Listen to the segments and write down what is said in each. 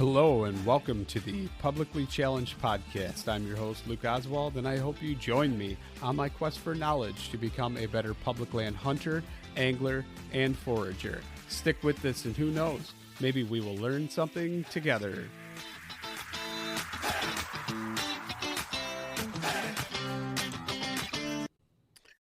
Hello and welcome to the Publicly Challenged Podcast. I'm your host, Luke Oswald, and I hope you join me on my quest for knowledge to become a better public land hunter, angler, and forager. Stick with this and who knows, maybe we will learn something together.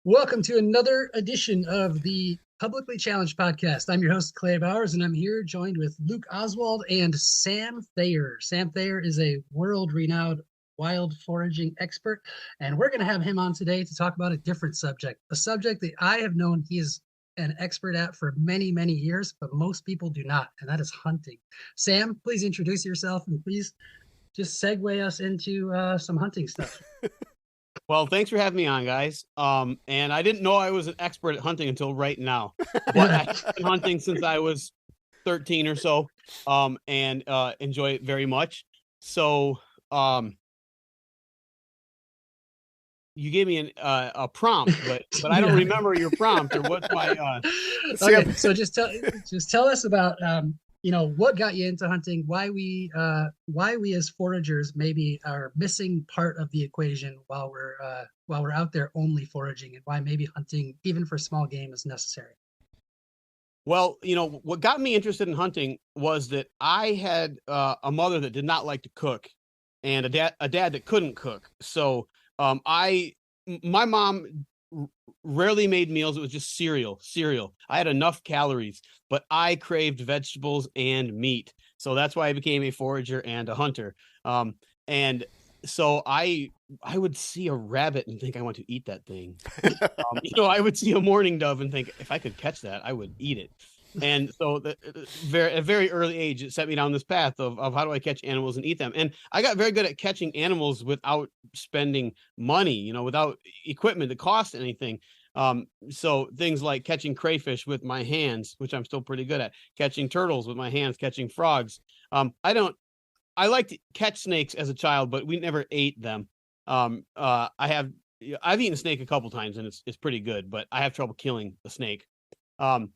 Welcome to another edition of the Publicly Challenged Podcast. I'm your host, Clay Bowers, and I'm here joined with Luke Oswald and Sam Thayer. Sam Thayer is a world-renowned wild foraging expert, and we're going to have him on today to talk about a different subject, a subject that I have known he is an expert at for many, many years, but most people do not, and that is hunting. Sam, please introduce yourself, and please just segue us into some hunting stuff. Well, thanks for having me on, guys. And I didn't know I was an expert at hunting until right now. But I've been hunting since I was 13 or so, and enjoy it very much. So, you gave me a prompt, but I don't remember your prompt or what's my. Okay, so just tell us about what got you into hunting, why we as foragers maybe are missing part of the equation while we're out there only foraging, and why maybe hunting even for small game is necessary. Well, what got me interested in hunting was that I had a mother that did not like to cook, and a dad that couldn't cook. So my mom rarely made meals. It was just cereal. I had enough calories, but I craved vegetables and meat. So that's why I became a forager and a hunter. And so I would see a rabbit and think I want to eat that thing. I would see a mourning dove and think if I could catch that, I would eat it. And so at a very early age, it set me down this path of how do I catch animals and eat them. And I got very good at catching animals without spending money, without equipment that cost anything. So things like catching crayfish with my hands, which I'm still pretty good at, catching turtles with my hands, catching frogs. I liked to catch snakes as a child, but we never ate them. I've eaten a snake a couple times and it's pretty good, but I have trouble killing a snake. So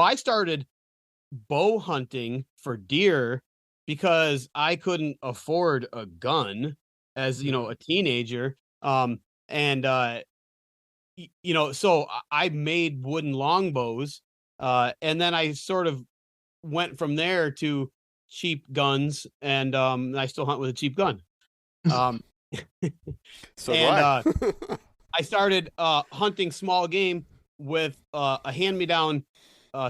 I started bow hunting for deer because I couldn't afford a gun as, a teenager. So I made wooden longbows, and then I sort of went from there to cheap guns, and I still hunt with a cheap gun. So I started hunting small game with a hand-me-down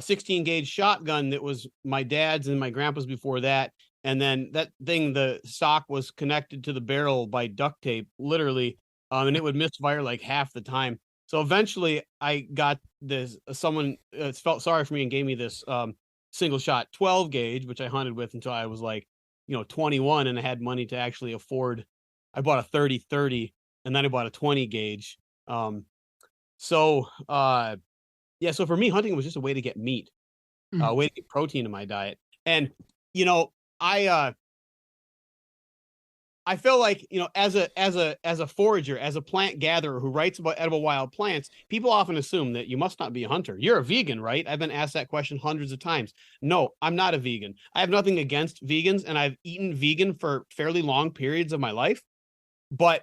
16 gauge shotgun that was my dad's and my grandpa's before that. And then that thing, the stock was connected to the barrel by duct tape, literally. And it would misfire like half the time. So eventually I got this, someone felt sorry for me and gave me this single shot 12 gauge, which I hunted with until I was like, 21, and I had money to actually afford. I bought a 30-30 and then I bought a 20 gauge. So for me, hunting was just a way to get meat, a way to get protein in my diet. And, I feel like, as a forager, as a plant gatherer who writes about edible wild plants, people often assume that you must not be a hunter. You're a vegan, right? I've been asked that question hundreds of times. No, I'm not a vegan. I have nothing against vegans, and I've eaten vegan for fairly long periods of my life. But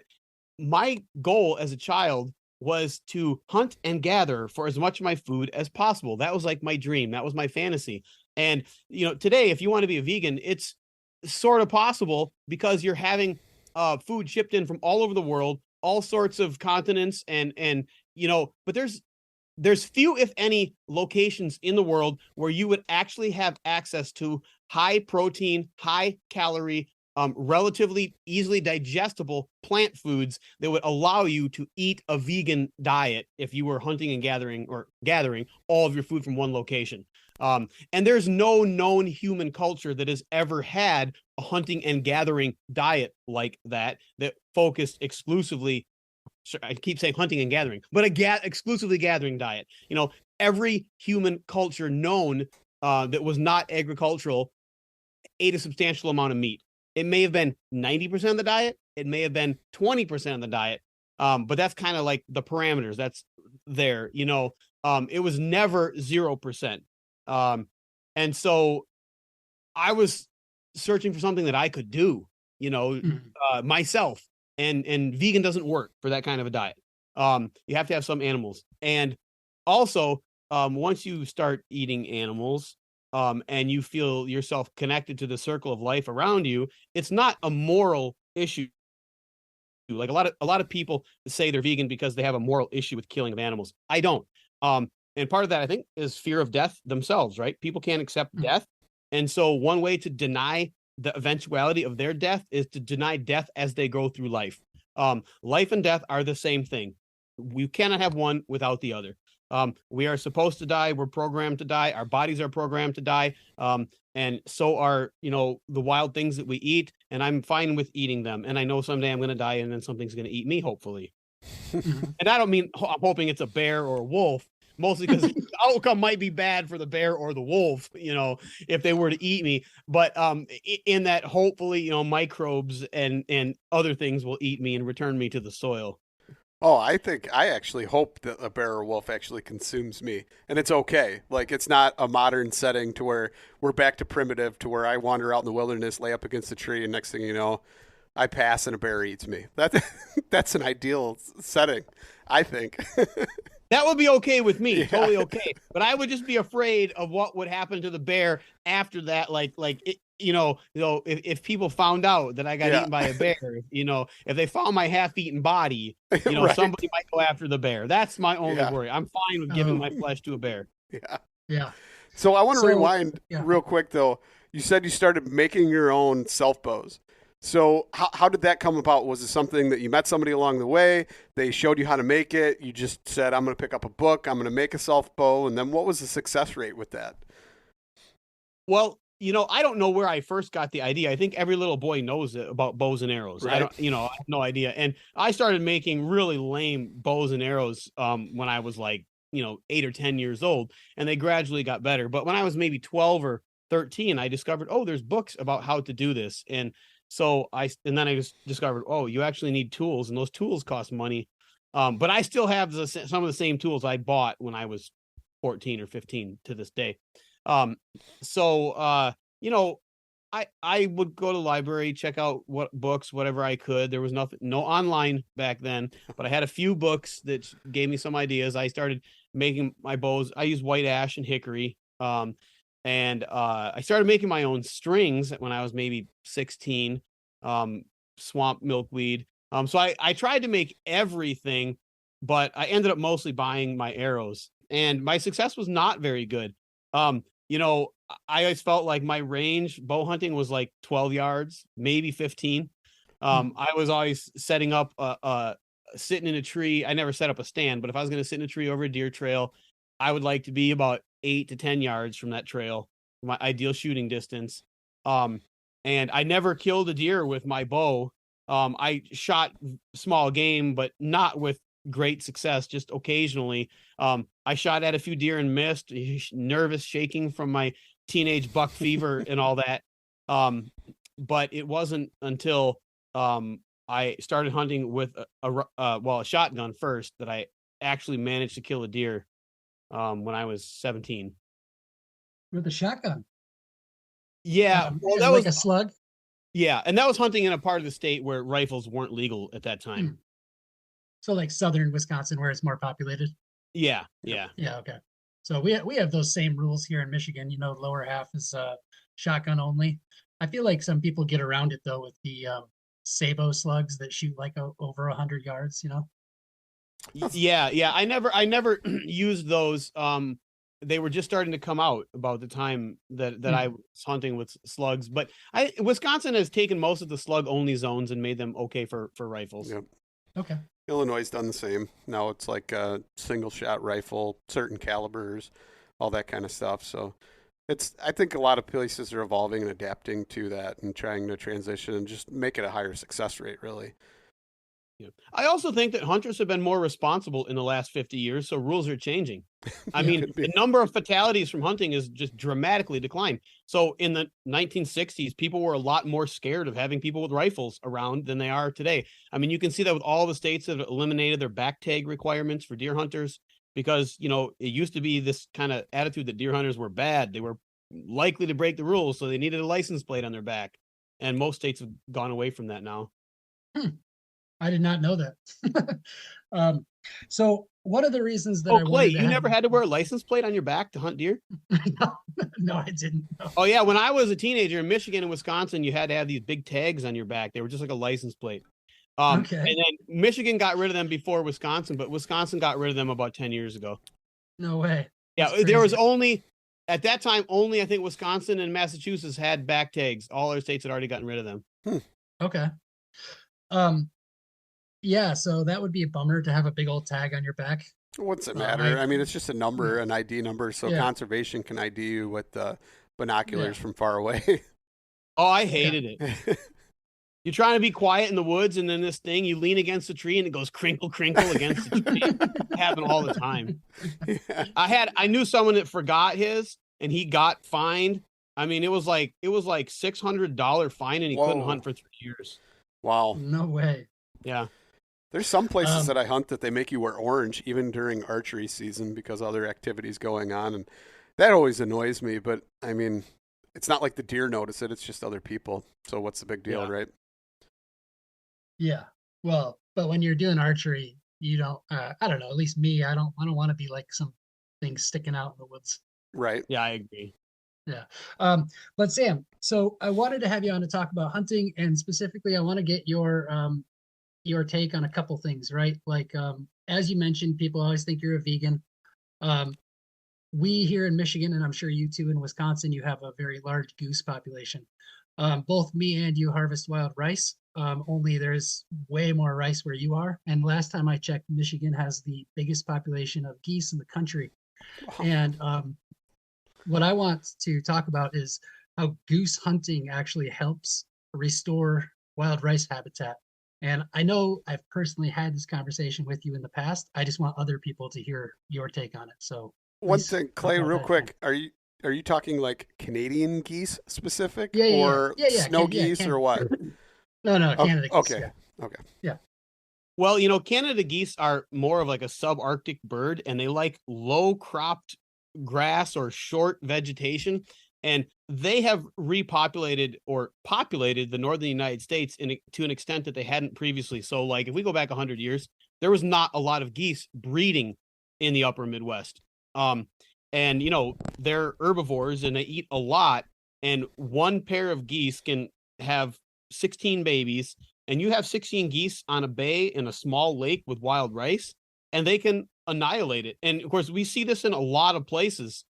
my goal as a child was to hunt and gather for as much of my food as possible. That was like my dream. That was my fantasy. And, today, if you want to be a vegan, it's sort of possible because you're having food shipped in from all over the world, all sorts of continents. But there's few, if any, locations in the world where you would actually have access to high protein, high calorie, relatively easily digestible plant foods that would allow you to eat a vegan diet if you were hunting and gathering all of your food from one location. And there's no known human culture that has ever had a hunting and gathering diet like that focused exclusively. I keep saying hunting and gathering, but exclusively gathering diet. Every human culture known that was not agricultural ate a substantial amount of meat. It may have been 90% of the diet. It may have been 20% of the diet. But that's kind of like the parameters that's there, it was never 0%. And so I was searching for something that I could do, myself, and vegan doesn't work for that kind of a diet. You have to have some animals. And also, once you start eating animals, and you feel yourself connected to the circle of life around you, it's not a moral issue. Like a lot of people say they're vegan because they have a moral issue with killing of animals. I don't. And part of that, I think, is fear of death themselves, right? People can't accept death. And so one way to deny the eventuality of their death is to deny death as they go through life. Life and death are the same thing. We cannot have one without the other. We are supposed to die. We're programmed to die. Our bodies are programmed to die. And so are, the wild things that we eat. And I'm fine with eating them. And I know someday I'm going to die and then something's going to eat me, hopefully. And I don't mean I'm hoping it's a bear or a wolf, mostly because the outcome might be bad for the bear or the wolf, if they were to eat me. But in that, hopefully, microbes and other things will eat me and return me to the soil. Oh, I actually hope that a bear or wolf actually consumes me, and it's okay. Like, it's not a modern setting to where we're back to primitive, to where I wander out in the wilderness, lay up against a tree, and next thing you know, I pass and a bear eats me. That's an ideal setting, I think. That would be okay with me, totally okay. But I would just be afraid of what would happen to the bear after that. If people found out that I got eaten by a bear, if they found my half-eaten body, right. Somebody might go after the bear. That's my only worry. I'm fine with giving my flesh to a bear. Yeah. So I want to rewind real quick, though. You said you started making your own self bows. So how did that come about? Was it something that you met somebody along the way? They showed you how to make it. You just said, I'm going to pick up a book. I'm going to make a self bow. And then what was the success rate with that? Well, I don't know where I first got the idea. I think every little boy knows about bows and arrows. Right. I have no idea. And I started making really lame bows and arrows when I was 8 or 10 years old, and they gradually got better. But when I was maybe 12 or 13, I discovered, there's books about how to do this. And then I just discovered, you actually need tools, and those tools cost money. But I still have some of the same tools I bought when I was 14 or 15 to this day. I would go to the library, check out what books, whatever I could. There was no online back then, but I had a few books that gave me some ideas. I started making my bows. I used white ash and hickory. And I started making my own strings when I was maybe 16, swamp milkweed. So I tried to make everything, but I ended up mostly buying my arrows, and my success was not very good. I always felt like my range bow hunting was like 12 yards, maybe 15. I was always setting up, sitting in a tree. I never set up a stand, but if I was going to sit in a tree over a deer trail, I would like to be about 8 to 10 yards from that trail, my ideal shooting distance. And I never killed a deer with my bow. I shot small game, but not with great success, just occasionally. I shot at a few deer and missed, nervous, shaking from my teenage buck fever and all that. But it wasn't until I started hunting with a shotgun first that I actually managed to kill a deer when I was 17. With a shotgun? Yeah. Well, that was like a slug? Yeah, and that was hunting in a part of the state where rifles weren't legal at that time. So like southern Wisconsin, where it's more populated? Yeah. Yeah, okay. So we have those same rules here in Michigan. Lower half is shotgun only. I feel like some people get around it, though, with the Sabo slugs that shoot like over 100 yards, Yeah. I never used those. They were just starting to come out about the time that I was hunting with slugs. But Wisconsin has taken most of the slug only zones and made them okay for rifles. Yep. Okay. Illinois has done the same. Now it's like a single shot rifle, certain calibers, all that kind of stuff. So I think a lot of places are evolving and adapting to that and trying to transition and just make it a higher success rate, really. Yeah. I also think that hunters have been more responsible in the last 50 years, so rules are changing. I mean, the number of fatalities from hunting has just dramatically declined. So in the 1960s, people were a lot more scared of having people with rifles around than they are today. I mean, you can see that with all the states that have eliminated their back tag requirements for deer hunters, because, it used to be this kind of attitude that deer hunters were bad. They were likely to break the rules, so they needed a license plate on their back. And most states have gone away from that now. I did not know that. So one of the reasons that Oh, I Clay, wanted to you have never had to wear a license plate on your back to hunt deer? No, I didn't. No. Oh yeah, when I was a teenager in Michigan and Wisconsin, you had to have these big tags on your back. They were just like a license plate. Okay. And then Michigan got rid of them before Wisconsin, but Wisconsin got rid of them about 10 years ago. No way. Yeah, That's there was crazy. only at that time only I think Wisconsin and Massachusetts had back tags. All other states had already gotten rid of them. Okay. Yeah, so that would be a bummer to have a big old tag on your back. What's it matter? I mean, it's just a number, an ID number, so conservation can ID you with binoculars from far away. Oh, I hated it. You're trying to be quiet in the woods, and then this thing, you lean against the tree, and it goes crinkle, crinkle against the tree. It happened all the time. Yeah. I knew someone that forgot his, and he got fined. I mean, it was like $600 fine, and he couldn't hunt for 3 years. Wow. No way. Yeah. There's some places that I hunt that they make you wear orange even during archery season because other activities going on, and that always annoys me. But I mean, it's not like the deer notice it; it's just other people. So what's the big deal, right? Yeah. Well, but when you're doing archery, you don't. I don't know. At least me, I don't want to be like some things sticking out in the woods. Right. Yeah, I agree. Yeah. But Sam, so I wanted to have you on to talk about hunting, and specifically, I want to get your take on a couple things, right? Like, as you mentioned, people always think you're a vegan. We here in Michigan, and I'm sure you too in Wisconsin, you have a very large goose population. Both me and you harvest wild rice. Only there's way more rice where you are. And last time I checked, Michigan has the biggest population of geese in the country. Wow. And what I want to talk about is how goose hunting actually helps restore wild rice habitat. And I know I've personally had this conversation with you in the past. I just want other people to hear your take on it. So one thing, Clay, real quick, are you talking like Canadian geese specific, or snow geese, or what? No, Canada geese. Okay. Okay. Yeah. Well, Canada geese are more of like a subarctic bird, and they like low cropped grass or short vegetation. And they have repopulated or populated the northern United States to an extent that they hadn't previously. So, like, if we go back 100 years, there was not a lot of geese breeding in the upper Midwest. And, they're herbivores and they eat a lot. And one pair of geese can have 16 babies. And you have 16 geese on a bay in a small lake with wild rice, and they can annihilate it. And, of course, we see this in a lot of places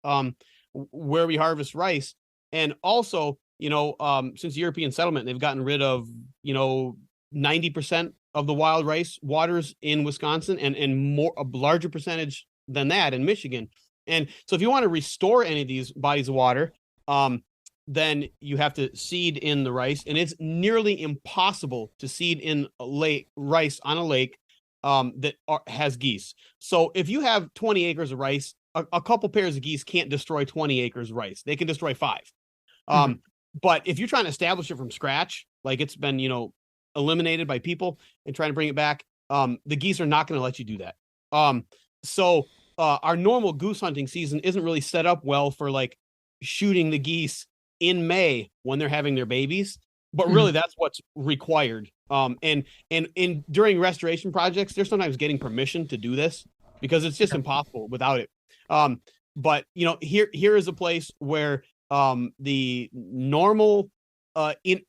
where we harvest rice. And also, since European settlement, they've gotten rid of, 90% of the wild rice waters in Wisconsin and a larger percentage than that in Michigan. And so if you want to restore any of these bodies of water, then you have to seed in the rice. And it's nearly impossible to seed in rice on a lake that has geese. So if you have 20 acres of rice, a couple pairs of geese can't destroy 20 acres of rice. They can destroy 5. But if you're trying to establish it from scratch, like it's been, eliminated by people and trying to bring it back, the geese are not going to let you do that. So our normal goose hunting season isn't really set up well for like shooting the geese in May when they're having their babies, but really that's what's required. And during restoration projects, they're sometimes getting permission to do this because it's just impossible without it. But here is a place where the normal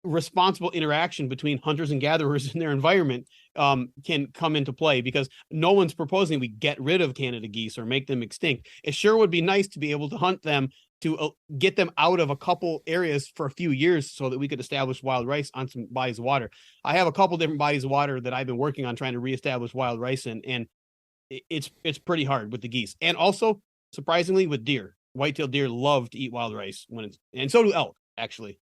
responsible interaction between hunters and gatherers in their environment can come into play, because no one's proposing we get rid of Canada geese or make them extinct. It sure would be nice to be able to hunt them to get them out of a couple areas for a few years so that we could establish wild rice on some bodies of water. I have a couple different bodies of water that I've been working on trying to reestablish wild rice in, and it's pretty hard with the geese. And also, surprisingly, with deer. White-tailed deer love to eat wild rice and so do elk, actually.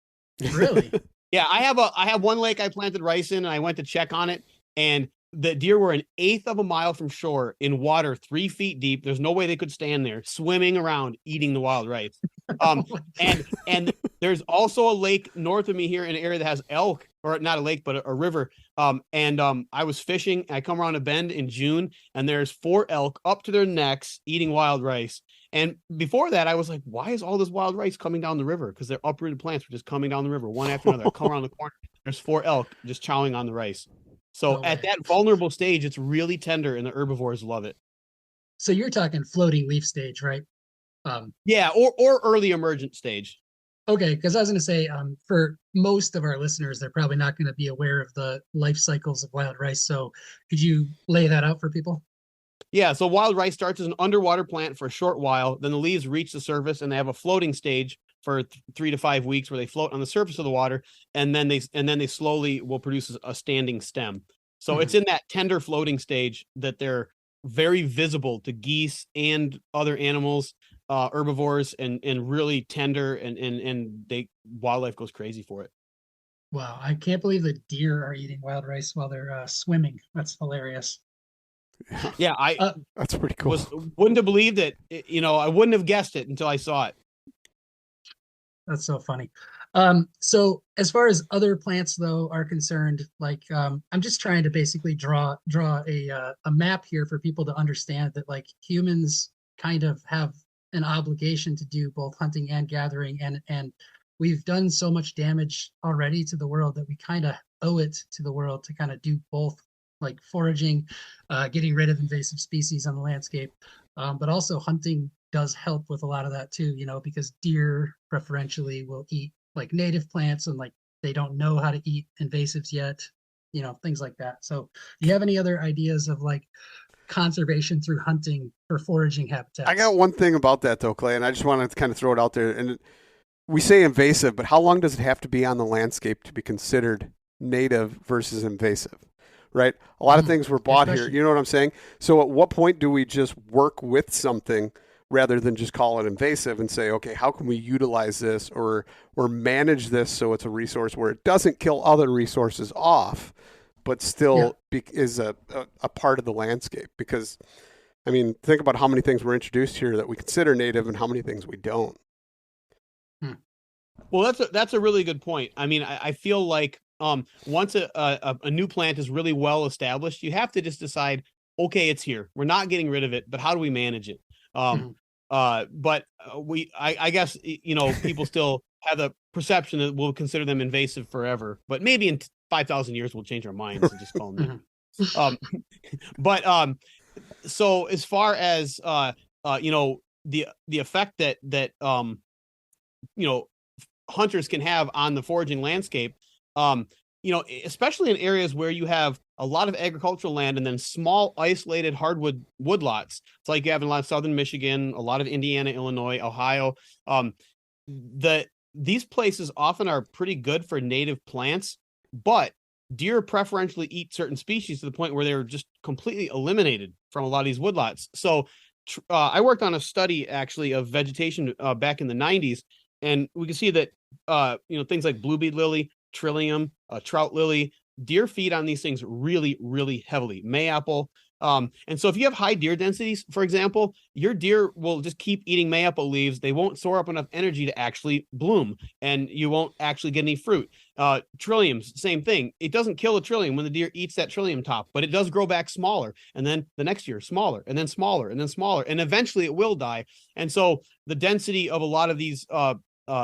Really? Yeah, I have one lake I planted rice in, and I went to check on it, and the deer were 1/8 of a mile from shore in water 3 feet deep. There's no way they could stand there, swimming around, eating the wild rice. And there's also a lake north of me here in an area that has elk or not a lake, but a river. I was fishing. I come around a bend in June, and there's 4 elk up to their necks eating wild rice. And before that, I was like, why is all this wild rice coming down the river? Because their uprooted plants were just coming down the river one after another. I come around the corner, there's 4 elk just chowing on the rice. So at that vulnerable stage, it's really tender, and the herbivores love it. So you're talking floating leaf stage, right? Yeah, or early emergent stage. Okay, because I was going to say, for most of our listeners, they're probably not going to be aware of the life cycles of wild rice. So could you lay that out for people? Yeah, so wild rice starts as an underwater plant for a short while. Then the leaves reach the surface, and they have a floating stage for 3 to 5 weeks where they float on the surface of the water, and then they slowly will produce a standing stem. So it's in that tender floating stage that they're very visible to geese and other animals, herbivores, and really tender, and wildlife goes crazy for it. Wow, I can't believe that deer are eating wild rice while they're swimming. That's hilarious. Yeah, that's pretty cool. Wouldn't have believed it. I wouldn't have guessed it until I saw it. That's so funny. So as far as other plants though are concerned, like I'm just trying to basically draw a map here for people to understand that like humans kind of have an obligation to do both hunting and gathering, and we've done so much damage already to the world that we kind of owe it to the world to kind of do both, like foraging, getting rid of invasive species on the landscape, but also hunting does help with a lot of that too, because deer preferentially will eat like native plants, and like they don't know how to eat invasives yet, things like that. So do you have any other ideas of like conservation through hunting for foraging habitats? I got one thing about that though, Clay, and I just want to kind of throw it out there. And we say invasive, but how long does it have to be on the landscape to be considered native versus invasive? Right? A lot of things were bought here. You know what I'm saying? So at what point do we just work with something rather than just call it invasive and say, okay, how can we utilize this or manage this so it's a resource where it doesn't kill other resources off, but still is a part of the landscape? Because, I mean, think about how many things were introduced here that we consider native and how many things we don't. Well, that's a really good point. I mean, I feel like once a new plant is really well established, you have to just decide, okay, it's here. We're not getting rid of it, but how do we manage it? But I guess, people still have the perception that we'll consider them invasive forever, but maybe in 5,000 years, we'll change our minds and just call them. So as far as, the effect that hunters can have on the foraging landscape, especially in areas where you have a lot of agricultural land and then small isolated hardwood woodlots. It's like you have in a lot of southern Michigan, a lot of Indiana, Illinois, Ohio. These places often are pretty good for native plants, but deer preferentially eat certain species to the point where they're just completely eliminated from a lot of these woodlots. So I worked on a study actually of vegetation back in the 90s, and we can see that things like bluebeard lily, trillium, trout lily, deer feed on these things really, really heavily. Mayapple. And so if you have high deer densities, for example, your deer will just keep eating mayapple leaves. They won't store up enough energy to actually bloom, and you won't actually get any fruit. Trilliums, same thing. It doesn't kill a trillium when the deer eats that trillium top, but it does grow back smaller. And then the next year, smaller, and then smaller, and then smaller. And eventually it will die. And so the density of a lot of these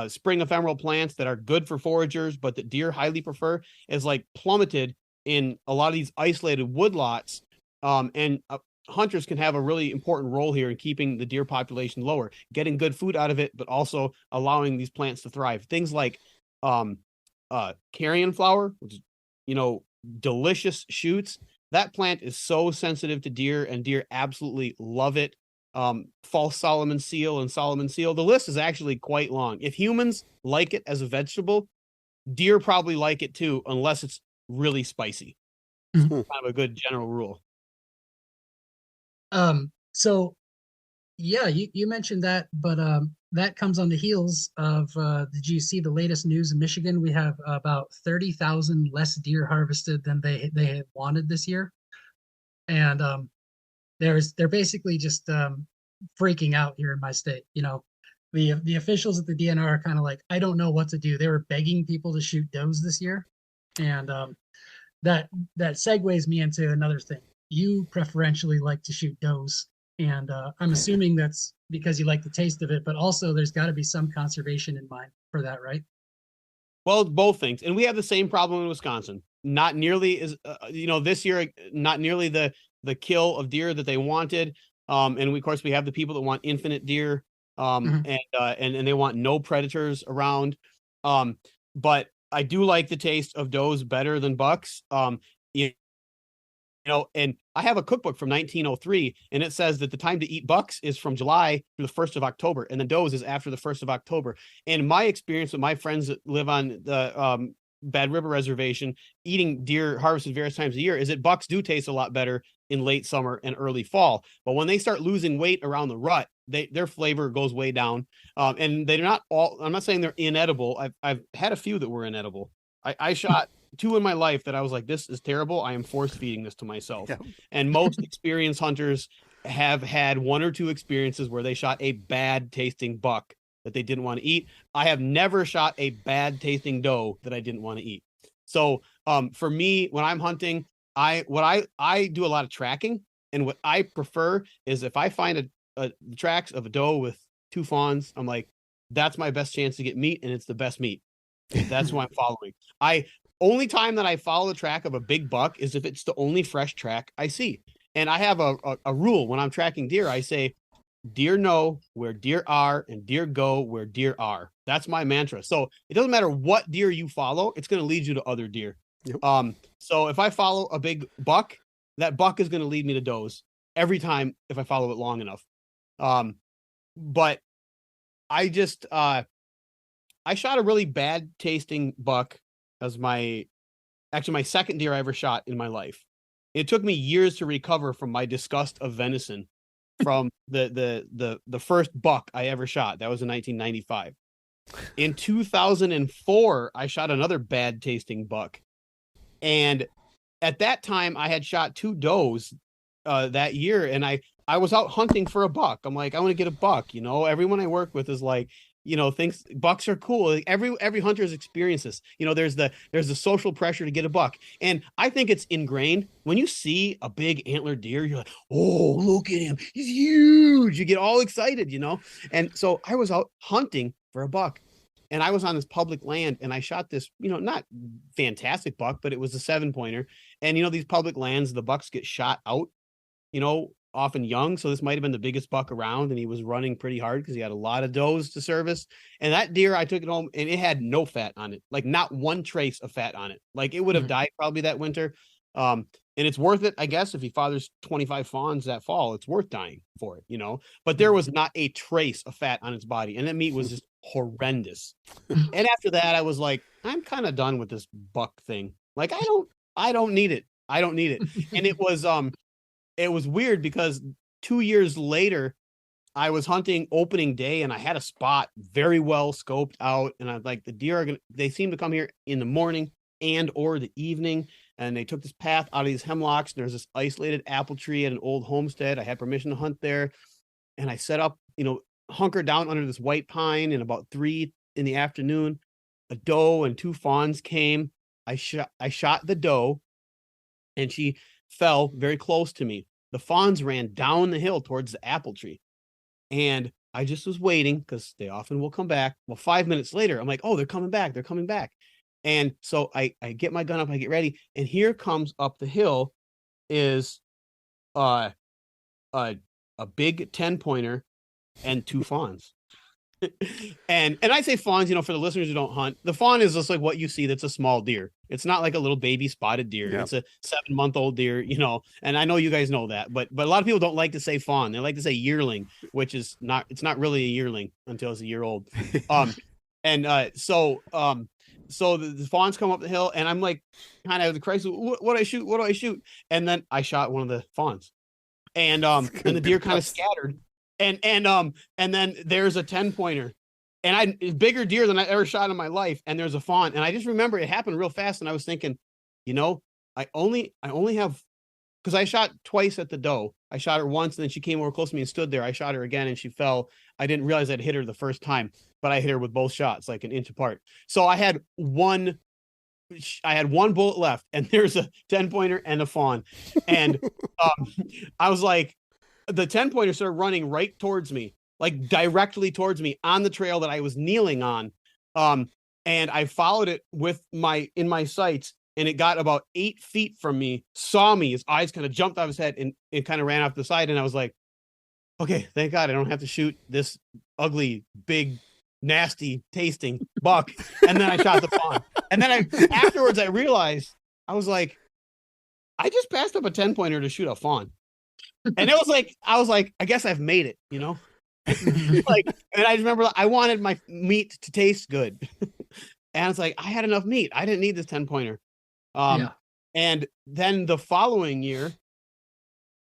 spring ephemeral plants that are good for foragers, but that deer highly prefer, is like plummeted in a lot of these isolated woodlots. And hunters can have a really important role here in keeping the deer population lower, getting good food out of it, but also allowing these plants to thrive. Things like carrion flower, which is, delicious shoots. That plant is so sensitive to deer, and deer absolutely love it. False Solomon seal and Solomon seal. The list is actually quite long. If humans like it as a vegetable, deer probably like it too, unless it's really spicy. It's kind of a good general rule. So yeah, you mentioned that, but that comes on the heels of did you see the latest news in Michigan? We have about 30,000 less deer harvested than they had wanted this year. And they're basically just freaking out here in my state. The officials at the DNR are kind of like, I don't know what to do. They were begging people to shoot does this year, And that segues me into another thing. You preferentially like to shoot does, and I'm assuming that's because you like the taste of it, but also there's got to be some conservation in mind for that, right? Well, both things. And we have the same problem in Wisconsin. Not nearly as, this year, not nearly the kill of deer that they wanted. And of course, we have the people that want infinite deer, and they want no predators around. But I do like the taste of does better than bucks. And I have a cookbook from 1903, and it says that the time to eat bucks is from July through the 1st of October, and the does is after the 1st of October. And my experience with my friends that live on the Bad River Reservation, eating deer harvested various times a year, is that bucks do taste a lot better in late summer and early fall. But when they start losing weight around the rut, their flavor goes way down. And they're not all, I'm not saying they're inedible. I've had a few that were inedible. I shot 2 in my life that I was like, this is terrible. I am force feeding this to myself. Yeah. And most experienced hunters have had 1 or 2 experiences where they shot a bad tasting buck that they didn't want to eat. I have never shot a bad tasting doe that I didn't want to eat. So for me, when I'm hunting, I do a lot of tracking, and what I prefer is if I find the tracks of a doe with 2 fawns, I'm like, that's my best chance to get meat, and it's the best meat. That's who I'm following. Only time that I follow the track of a big buck is if it's the only fresh track I see. And I have a rule when I'm tracking deer. I say, deer know where deer are, and deer go where deer are. That's my mantra. So it doesn't matter what deer you follow, it's going to lead you to other deer. Yep. So if I follow a big buck, that buck is going to lead me to does every time if I follow it long enough. But I just I shot a really bad tasting buck as my second deer I ever shot in my life. It took me years to recover from my disgust of venison from the first buck I ever shot. That was in 1995. In 2004, I shot another bad tasting buck. And at that time I had shot 2 does that year, and I was out hunting for a buck. I'm like, I want to get a buck. Everyone I work with is like, thinks bucks are cool. Every hunter's experienced this. There's the social pressure to get a buck. And I think it's ingrained. When you see a big antler deer, you're like, oh, look at him. He's huge. You get all excited, And so I was out hunting for a buck, and I was on this public land, and I shot this, not fantastic buck, but it was a 7-pointer. And, these public lands, the bucks get shot out, often young. So this might've been the biggest buck around, and he was running pretty hard because he had a lot of does to service. And that deer, I took it home, and it had no fat on it, like not one trace of fat on it. Like it would have died probably that winter. And it's worth it, I guess, if he fathers 25 fawns that fall, it's worth dying for it, but there was not a trace of fat on its body. And that meat was just horrendous. And after that, I was like, I'm kind of done with this buck thing. Like, I don't need it. I don't need it. And it was weird because 2 years later, I was hunting opening day, and I had a spot very well scoped out. And I was like, the deer they seem to come here in the morning and or the evening. And they took this path out of these hemlocks. There's this isolated apple tree at an old homestead. I had permission to hunt there. And I set up, hunkered down under this white pine, and about 3 in the afternoon, a doe and 2 fawns came. I shot the doe, and she fell very close to me. The fawns ran down the hill towards the apple tree, and I just was waiting because they often will come back. Well, 5 minutes later, I'm like, oh, they're coming back. They're coming back. And so I get my gun up, I get ready, and here comes up the hill is a big 10-pointer and 2 fawns. and I say fawns, for the listeners who don't hunt, the fawn is just like what you see. That's a small deer. It's not like a little baby spotted deer. Yep. It's a 7-month-old deer, and I know you guys know that, but a lot of people don't like to say fawn. They like to say yearling, which is not, it's not really a yearling until it's a year old. So the fawns come up the hill, and I'm like, kind of the crisis. What do I shoot? What do I shoot? And then I shot one of the fawns, and the deer kind of scattered, and then there's a 10-pointer, and bigger deer than I ever shot in my life, and there's a fawn, and I just remember it happened real fast, and I was thinking, I only have, because I shot twice at the doe. I shot her once, and then she came over close to me and stood there. I shot her again, and she fell. I didn't realize I'd hit her the first time, but I hit her with both shots, like an inch apart. So I had one I had one bullet left, and there's a 10-pointer and a fawn. And I was like, the 10-pointer started running right towards me, like directly towards me on the trail that I was kneeling on. And I followed it with in my sights, and it got about 8 feet from me, saw me, his eyes kind of jumped out of his head, and it kind of ran off the side. And I was like, okay, thank God I don't have to shoot this ugly, big, nasty tasting buck. And then I shot the fawn. And then afterwards I realized, I was like, I just passed up a 10-pointer to shoot a fawn. And it was like, I was like, I guess I've made it, you know? Like, and I remember I wanted my meat to taste good. And it's like, I had enough meat. I didn't need this 10-pointer. And then the following year,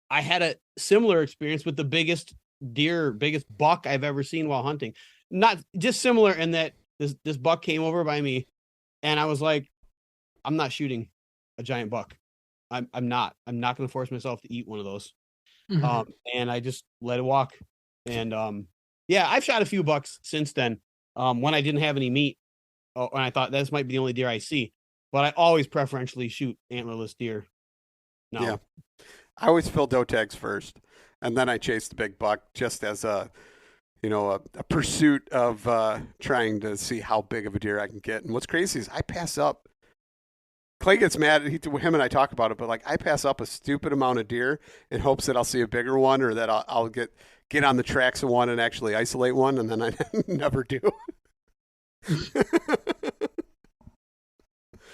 I had a similar experience with the biggest buck I've ever seen while hunting. Not just similar in that this buck came over by me, and I was like, I'm not shooting a giant buck. I'm not going to force myself to eat one of those. Mm-hmm. And I just let it walk. And yeah, I've shot a few bucks since then. When I didn't have any meat, and I thought this might be the only deer I see, but I always preferentially shoot antlerless deer. No. Yeah. I always fill doe tags first, and then I chase the big buck, just as a pursuit of trying to see how big of a deer I can get. And what's crazy is I pass up. Clay gets mad. Him and I talk about it, but like I pass up a stupid amount of deer in hopes that I'll see a bigger one, or that I'll get on the tracks of one and actually isolate one, and then I never do.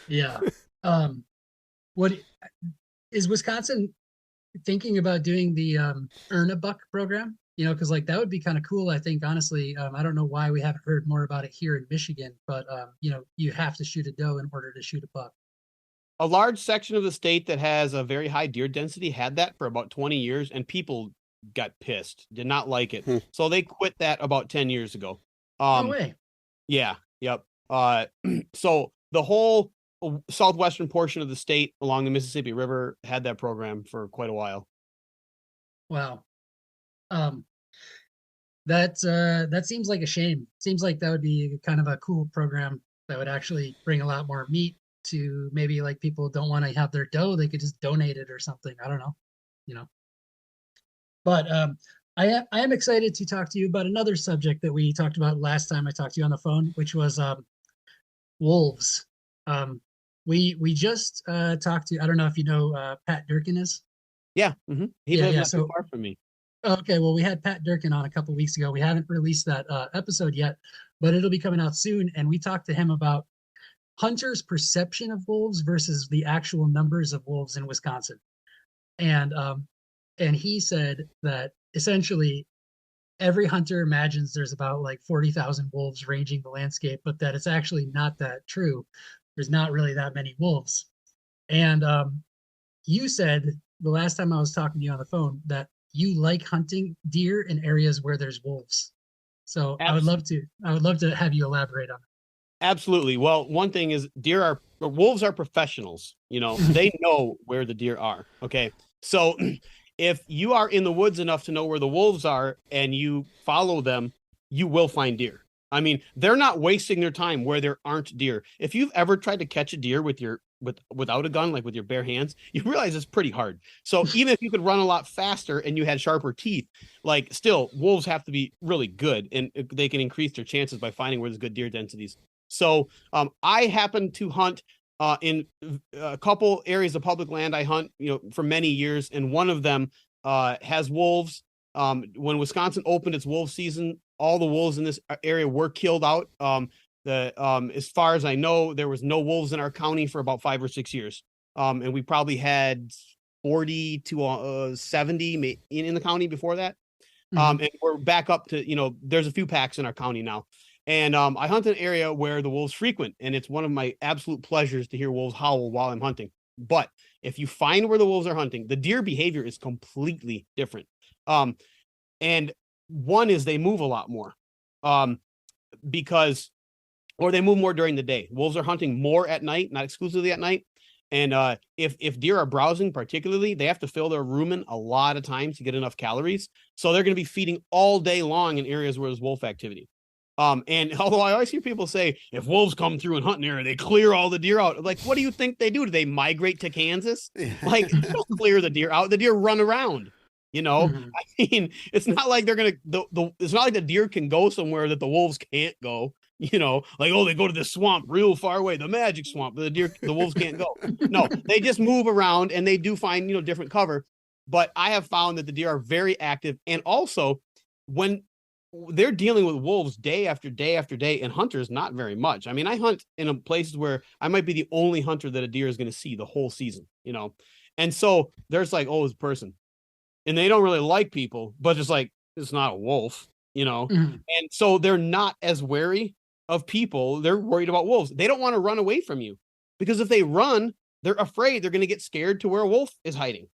Yeah. What is Wisconsin thinking about doing the Earn a Buck program? You know, because like that would be kind of cool. I think honestly, I don't know why we haven't heard more about it here in Michigan, but you know, you have to shoot a doe in order to shoot a buck. A large section of the state that has a very high deer density had that for about 20 years, and people got pissed, did not like it. So they quit that about 10 years ago. No way. Yeah. Yep. So the whole southwestern portion of the state along the Mississippi River had that program for quite a while. Wow. That seems like a shame. Seems like that would be kind of a cool program that would actually bring a lot more meat to maybe like people don't want to have their doe, they could just donate it or something. I don't know, you know. But I am excited to talk to you about another subject that we talked about last time I talked to you on the phone, which was wolves. We just talked to, I don't know if you know Pat Durkin is. Yeah. Mm-hmm. He lives not too far from me. Okay, well, we had Pat Durkin on a couple of weeks ago. We haven't released that episode yet, but it'll be coming out soon. And we talked to him about hunters' perception of wolves versus the actual numbers of wolves in Wisconsin. And he said that essentially every hunter imagines there's about like 40,000 wolves ranging the landscape, but that it's actually not that true. There's not really that many wolves. And you said the last time I was talking to you on the phone that you like hunting deer in areas where there's wolves. So absolutely. I would love to have you elaborate on it. Absolutely. Well, one thing is wolves are professionals. You know, they know where the deer are. Okay. So if you are in the woods enough to know where the wolves are and you follow them, you will find deer. I mean, they're not wasting their time where there aren't deer. If you've ever tried to catch a deer without a gun, like with your bare hands, you realize it's pretty hard. So even if you could run a lot faster and you had sharper teeth, like still wolves have to be really good, and they can increase their chances by finding where there's good deer densities. So I happen to hunt in a couple areas of public land. I hunt, you know, for many years, and one of them has wolves. When Wisconsin opened its wolf season, all the wolves in this area were killed out. As far as I know, there was no wolves in our county for about 5 or 6 years. And we probably had 40 to 70 in the county before that. Mm-hmm. And we're back up to, you know, there's a few packs in our county now. And I hunt an area where the wolves frequent, and it's one of my absolute pleasures to hear wolves howl while I'm hunting. But if you find where the wolves are hunting, the deer behavior is completely different. And one is they move a lot more or they move more during the day. Wolves are hunting more at night, not exclusively at night. And if deer are browsing particularly, they have to fill their rumen a lot of times to get enough calories. So they're going to be feeding all day long in areas where there's wolf activity. And although I always hear people say, if wolves come through and hunt an area, they clear all the deer out. Like, what do you think they do? Do they migrate to Kansas? Like, they don't clear the deer out. The deer run around. Mhm. I mean, it's not like they're gonna. It's not like the deer can go somewhere that the wolves can't go. Like, oh, they go to this swamp real far away, the magic swamp, but the wolves can't go. No, they just move around and they do find different cover. But I have found that the deer are very active, and also when they're dealing with wolves day after day after day, and hunters not very much. I mean, I hunt in places where I might be the only hunter that a deer is going to see the whole season. And so there's like, oh, this person. And they don't really like people, but it's like, it's not a wolf, Mhm. And so they're not as wary of people. They're worried about wolves. They don't want to run away from you, because if they run, they're afraid they're going to get scared to where a wolf is hiding.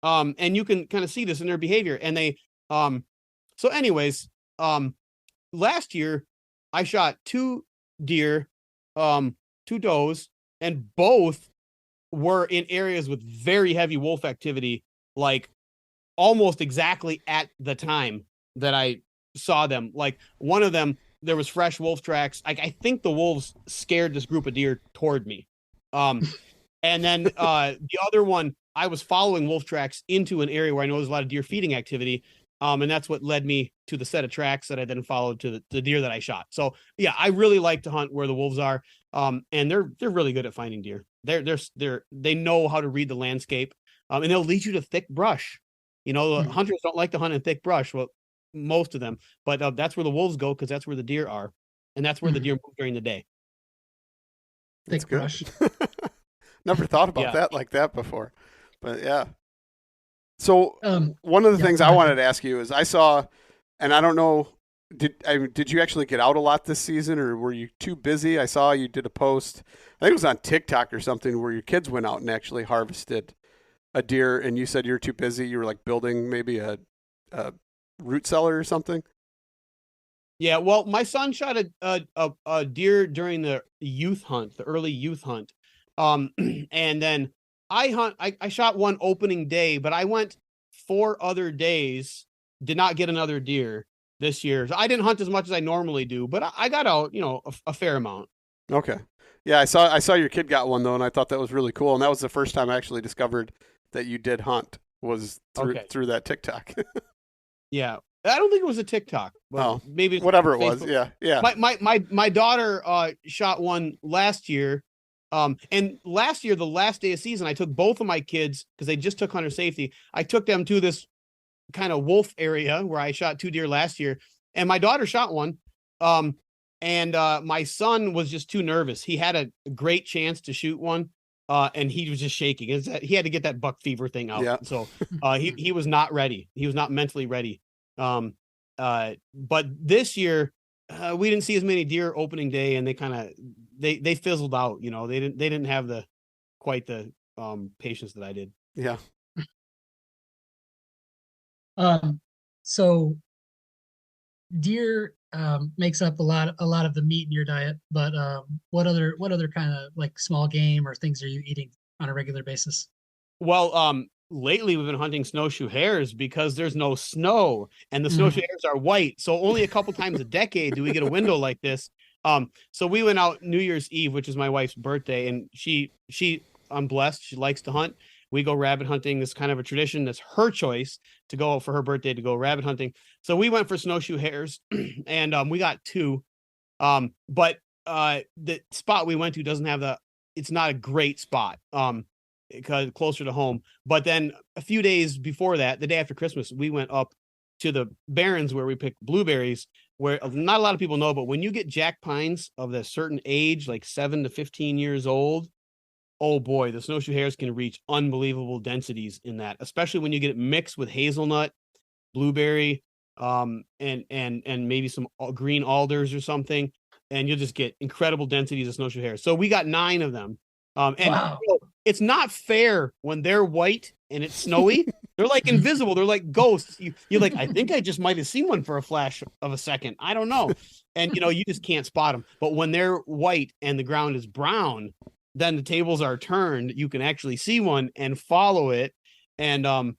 And you can kind of see this in their behavior. And so anyways, last year I shot 2 deer, 2 does, and both were in areas with very heavy wolf activity, like almost exactly at the time that I saw them. Like, one of them, there was fresh wolf tracks. I think the wolves scared this group of deer toward me. And then the other one, I was following wolf tracks into an area where I know there's a lot of deer feeding activity. And that's what led me to the set of tracks that I then followed to the deer that I shot. So yeah, I really like to hunt where the wolves are. And they're really good at finding deer. They know how to read the landscape. And they'll lead you to thick brush. Hunters don't like to hunt in thick brush. Well, most of them, but that's where the wolves go, because that's where the deer are, and that's where the deer move during the day. Thick brush. Never thought about that like that before, but yeah. So one of the things I wanted to ask you is, I saw, and I don't know, did you actually get out a lot this season, or were you too busy? I saw you did a post, I think it was on TikTok or something, where your kids went out and actually harvested a deer, and you said you were too busy. You were like building maybe a root cellar or something. Yeah, well, my son shot a deer during the early youth hunt, and then I shot one opening day, but I went 4 other days, did not get another deer this year. So I didn't hunt as much as I normally do, but I got out, a fair amount. Okay, yeah, I saw your kid got one though, and I thought that was really cool, and that was the first time I actually discovered that you did hunt, was through that TikTok. Yeah. I don't think it was a TikTok. Well, maybe whatever it Facebook. was. Yeah. My daughter shot one last year. And last year, the last day of season, I took both of my kids, because they just took hunter safety. I took them to this kind of wolf area where I shot 2 deer last year, and my daughter shot one. And my son was just too nervous. He had a great chance to shoot one. And he was just shaking. He had to get that buck fever thing out. Yeah. So he was not ready. He was not mentally ready. But this year we didn't see as many deer opening day, and they fizzled out. They didn't have quite the patience that I did. Yeah. So deer makes up a lot of the meat in your diet, but what other kind of like small game or things are you eating on a regular basis? Well, lately we've been hunting snowshoe hares, because there's no snow, and the snowshoe hares are white. So only a couple times a decade do we get a window like this. So we went out New Year's Eve, which is my wife's birthday, and I'm blessed. She likes to hunt. We go rabbit hunting. This kind of a tradition. That's her choice to go for her birthday, to go rabbit hunting. So we went for snowshoe hares, and we got 2. But the spot we went to doesn't have it's not a great spot, because closer to home. But then a few days before that, the day after Christmas, we went up to the barrens where we picked blueberries, where not a lot of people know, but when you get jack pines of a certain age, like 7 to 15 years old, oh boy, the snowshoe hares can reach unbelievable densities in that, especially when you get it mixed with hazelnut, blueberry, and maybe some green alders or something, and you'll just get incredible densities of snowshoe hares. So we got 9 of them. Wow. It's not fair when they're white and it's snowy. They're like invisible. They're like ghosts. You're like, I think I just might have seen one for a flash of a second. I don't know. And you just can't spot them. But when they're white and the ground is brown, then the tables are turned. You can actually see one and follow it. And so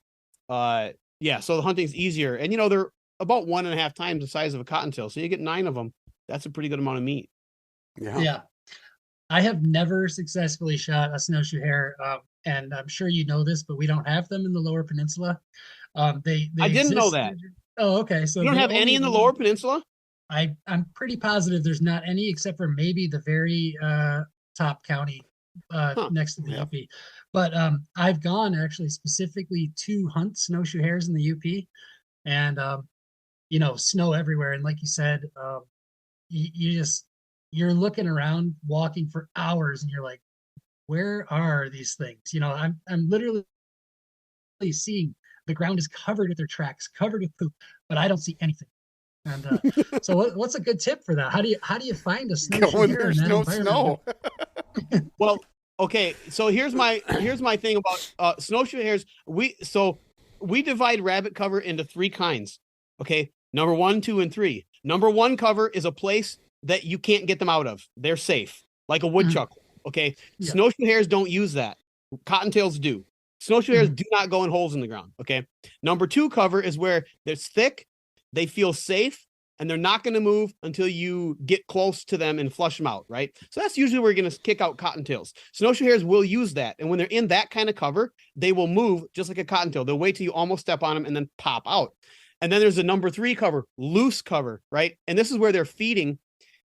the hunting's easier. And they're about 1.5 times the size of a cottontail. So you get 9 of them. that's a pretty good amount of meat. Yeah. I have never successfully shot a snowshoe hare, and I'm sure you know this, but we don't have them in the Lower Peninsula. They I didn't know exist. that. Oh, okay. So You don't have any in the Lower Peninsula? I'm pretty positive there's not any except for maybe the very top county next to the UP. But I've gone actually specifically to hunt snowshoe hares in the UP, and snow everywhere. And like you said, you're looking around, walking for hours, and you're like, where are these things? I'm literally seeing the ground is covered with their tracks, covered with poop, but I don't see anything. And so what's a good tip for that? How do you find a snowshoe hare there's in that no environment? snow? Well, okay. So here's my thing about snowshoe hares. We divide rabbit cover into 3 kinds. Okay. Number 1, 2, and 3. Number 1 cover is a place that you can't get them out of. They're safe, like a woodchuck. Okay. Yeah. Snowshoe hares don't use that. Cottontails do. Snowshoe hares do not go in holes in the ground. Okay. Number 2 cover is where it's thick. They feel safe, and they're not going to move until you get close to them and flush them out, right? So that's usually where you're going to kick out cottontails. Snowshoe hares will use that, and when they're in that kind of cover, they will move just like a cottontail. They'll wait till you almost step on them and then pop out. And then there's a number 3 cover, loose cover, right? And this is where they're feeding,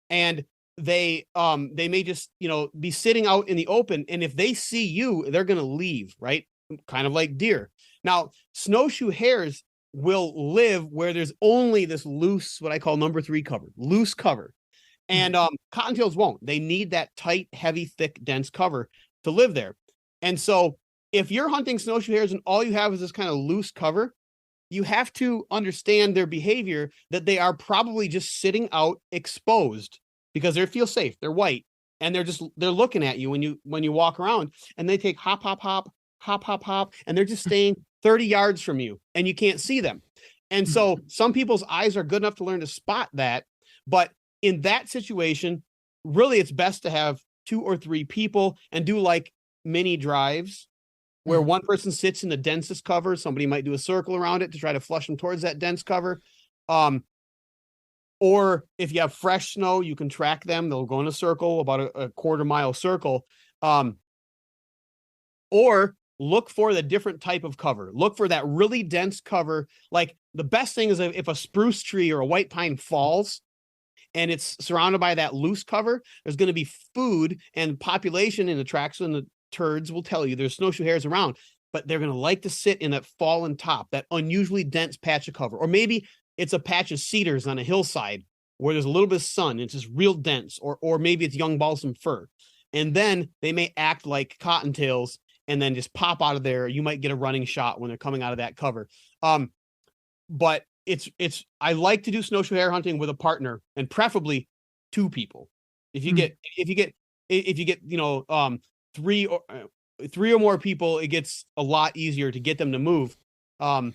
and they may just be sitting out in the open, and if they see you, they're going to leave, right? Kind of like deer. Now, snowshoe hares will live where there's only this loose, what I call number 3 cover, loose cover. And cottontails won't. They need that tight, heavy, thick, dense cover to live there. And so if you're hunting snowshoe hares and all you have is this kind of loose cover, you have to understand their behavior, that they are probably just sitting out exposed because they feel safe. They're white, and they're looking at you when you walk around, and they take hop, hop, hop, hop, hop, hop, and they're just staying 30 yards from you, and you can't see them. And so some people's eyes are good enough to learn to spot that. But in that situation, really, it's best to have 2 or 3 people and do like mini drives where one person sits in the densest cover. Somebody might do a circle around it to try to flush them towards that dense cover. Or if you have fresh snow, you can track them. They'll go in a circle, about a quarter-mile circle. Or look for the different type of cover. Look for that really dense cover. Like the best thing is if a spruce tree or a white pine falls and it's surrounded by that loose cover, there's going to be food and population in the tracks, and the turds will tell you there's snowshoe hares around, but they're going to like to sit in that fallen top, that unusually dense patch of cover. Or maybe it's a patch of cedars on a hillside where there's a little bit of sun. It's just real dense, or maybe it's young balsam fir. And then they may act like cottontails and then just pop out of there. You might get a running shot when they're coming out of that cover. But I like to do snowshoe hare hunting with a partner, and preferably 2 people. If you get 3 or more people, it gets a lot easier to get them to move. That's